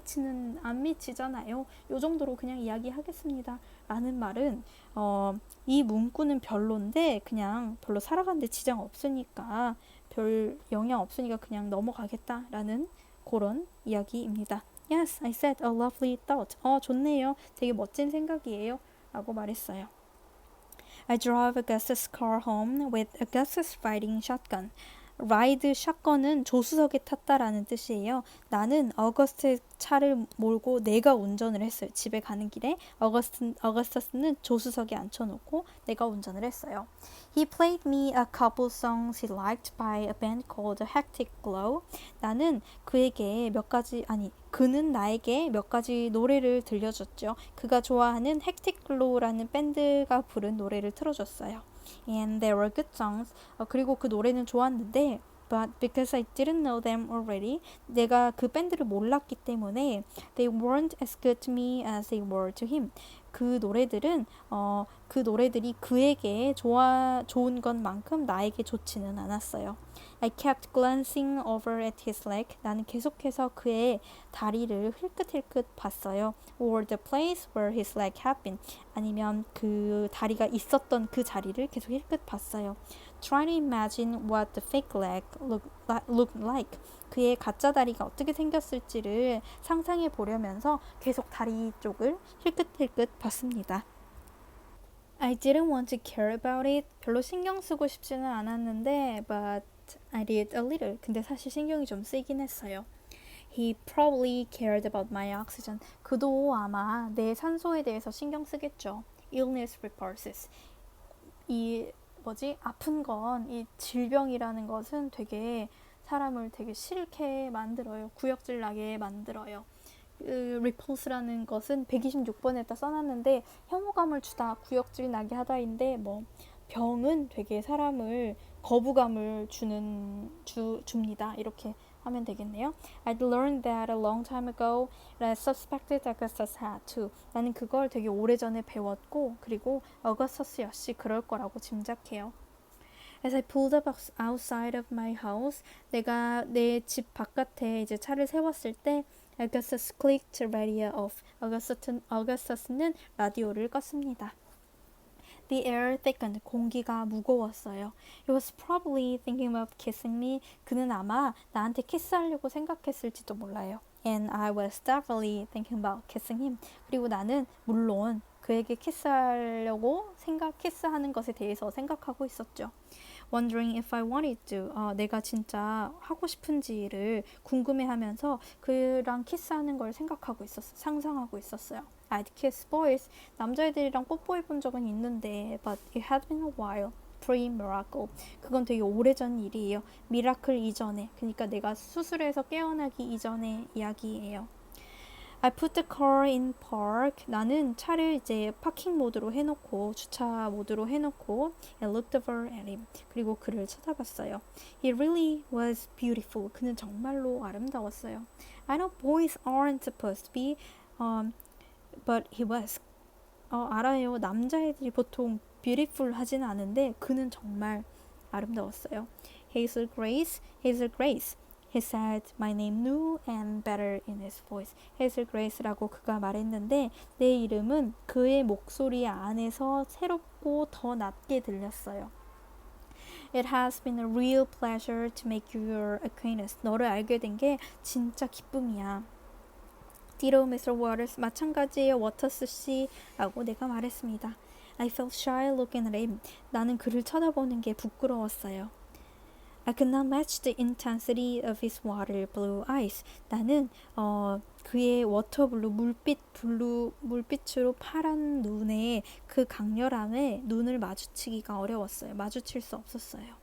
미치잖아요. 요 정도로 그냥 이야기하겠습니다. 라는 말은 이 문구는 별론데 그냥 별로 살아가는데 지장 없으니까 별 영향 없으니까 그냥 넘어가겠다라는 그런 이야기입니다. Yes, I said a lovely thought. 좋네요. 되게 멋진 생각이에요. 라고 말했어요. I drove Augustus' car home with Augustus riding shotgun. 라이드 샷건은 조수석에 탔다라는 뜻이에요. 나는 어거스트의 차를 몰고 내가 운전을 했어요. 집에 가는 길에 어거스터스는 조수석에 앉혀놓고 내가 운전을 했어요. He played me a couple songs he liked by a band called Hectic Glow. 나는 그에게 그는 나에게 몇 가지 노래를 들려줬죠. 그가 좋아하는 Hectic Glow라는 밴드가 부른 노래를 틀어줬어요. And they were good songs. 그리고 그 노래는 좋았는데 But because I didn't know them already, 내가 그 밴드를 몰랐기 때문에 they weren't as good to me as they were to him. 그 노래들은 그 노래들이 그에게 좋은 것만큼 나에게 좋지는 않았어요. I kept glancing over at his leg. 나는 계속해서 그의 다리를 힐끗힐끗 봤어요. Or the place where his leg had been. 아니면 그 다리가 있었던 그 자리를 계속 힐끗 봤어요. Trying to imagine what the fake leg looked like. 그의 가짜 다리가 어떻게 생겼을지를 상상해 보려면서 계속 다리 쪽을 힐끗힐끗 봤습니다. I didn't want to care about it. 별로 신경 쓰고 싶지는 않았는데 but I did a little. 근데 사실 신경이 좀 쓰이긴 했어요. He probably cared about my oxygen. 그도 아마 내 산소에 대해서 신경 쓰겠죠. Illness reports. 아픈 건 이 질병이라는 것은 되게 사람을 되게 싫게 만들어요. 구역질 나게 만들어요. repulse라는 것은 126번에다 써놨는데 혐오감을 주다, 구역질 나게 하다인데 병은 되게 사람을 거부감을 줍니다. 이렇게 하면 되겠네요. I'd learned that a long time ago. I suspected Augustus had too. 나는 그걸 되게 오래전에 배웠고 그리고 어거스터스 역시 그럴 거라고 짐작해요. As I pulled up outside of my house, 내가 내 집 바깥에 이제 차를 세웠을 때 Augustus clicked radio off. 어거스터스는 라디오를 껐습니다. The air thickened. 공기가 무거웠어요. He was probably thinking of kissing me. 그는 아마 나한테 키스하려고 생각했을지도 몰라요. And I was definitely thinking about kissing him. 그리고 나는 물론 그에게 키스하려고 키스하는 것에 대해서 생각하고 있었죠. Wondering if I wanted to. 내가 진짜 하고 싶은지를 궁금해하면서 그랑 키스하는 걸 상상하고 있었어요. I'd kiss boys. 남자애들이랑 뽀뽀해 본 적은 있는데 but it had been a while. Pre-miracle. 그건 되게 오래전 일이에요. 미라클 이전에. 그러니까 내가 수술해서 깨어나기 이전의 이야기예요. I put the car in park. 나는 차를 이제 파킹 모드로 해놓고 주차 모드로 해놓고 and looked over at him. 그리고 그를 쳐다봤어요. He really was beautiful. 그는 정말로 아름다웠어요. I know boys aren't supposed to be, but he was. 알아요. 남자애들이 보통 beautiful 하진 않은데 그는 정말 아름다웠어요. Hazel Grace. He said my name new and better in his voice. Hazel Grace라고 그가 말했는데 내 이름은 그의 목소리 안에서 새롭고 더 낮게 들렸어요. It has been a real pleasure to make your acquaintance. 너를 알게 된 게 진짜 기쁨이야. Ditto, Mr. Waters. 마찬가지예요, 워터스 씨. 라고 내가 말했습니다. I felt shy looking at him. 나는 그를 쳐다보는 게 부끄러웠어요. I could not match the intensity of his water blue eyes. 나는 그의 워터블루 물빛으로 파란 눈에 그 강렬함에 눈을 마주치기가 어려웠어요. 마주칠 수 없었어요.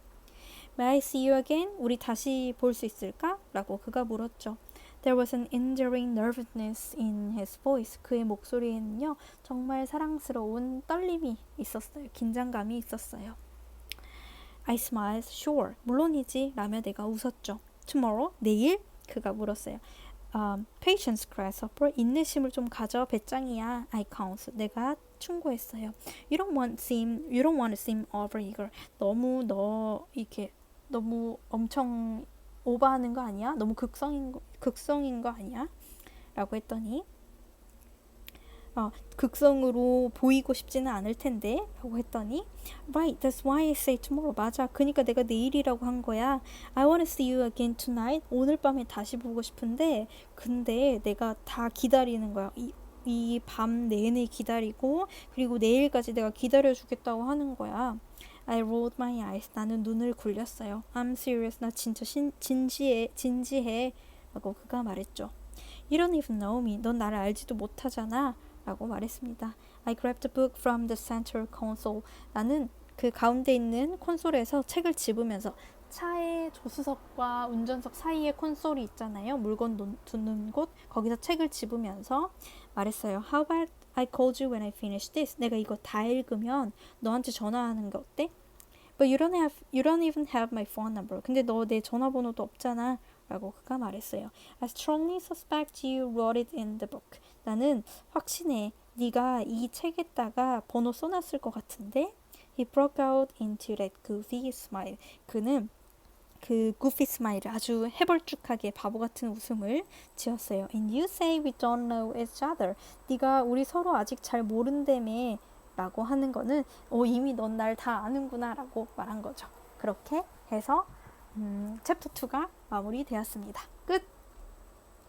May I see you again? 우리 다시 볼 수 있을까? 라고 그가 물었죠. There was an endearing nervousness in his voice. 그의 목소리에는요, 정말 사랑스러운 떨림이 있었어요. 긴장감이 있었어요. I smiled, sure. 물론이지. 라며 내가 웃었죠. Tomorrow? 내일? 그가 물었어요. Patience, grasshopper. 인내심을 좀 가져, 배짱이야. I counsel. 내가 충고했어요. You don't want to seem overeager. 너무 엄청 오버하는 거 아니야? 너무 극성인 거 아니야? 라고 했더니 극성으로 보이고 싶지는 않을 텐데 라고 했더니 Right, that's why I say tomorrow. 맞아, 그러니까 내가 내일이라고 한 거야. I want to see you again tonight. 오늘 밤에 다시 보고 싶은데 근데 내가 다 기다리는 거야. 이 밤 내내 기다리고 그리고 내일까지 내가 기다려주겠다고 하는 거야. I rolled my eyes. 나는 눈을 굴렸어요. I'm serious. 나 진짜 진지해 라고 그가 말했죠. You don't even know me. 넌 나를 알지도 못하잖아 라고 말했습니다. I grabbed a book from the center console. 나는 그 가운데 있는 콘솔에서 책을 집으면서 차의 조수석과 운전석 사이에 콘솔이 있잖아요. 물건 두는 곳. 거기서 책을 집으면서 말했어요. How about I called you when I finish this? 내가 이거 다 읽으면 너한테 전화하는 게 어때? But you don't even have my phone number. 근데 너 내 전화번호도 없잖아. 라고 그가 말했어요. I strongly suspect you wrote it in the book. 나는 확신해. 네가 이 책에다가 번호 써놨을 것 같은데? He broke out into that goofy smile. 그는 그 goofy smile을 아주 해벌쭉하게 바보 같은 웃음을 지었어요. And you say we don't know each other. 네가 우리 서로 아직 잘 모른다며 라고 하는 거는 이미 넌 날 다 아는구나 라고 말한 거죠. 그렇게 해서 챕터 2가 마무리되었습니다. 끝!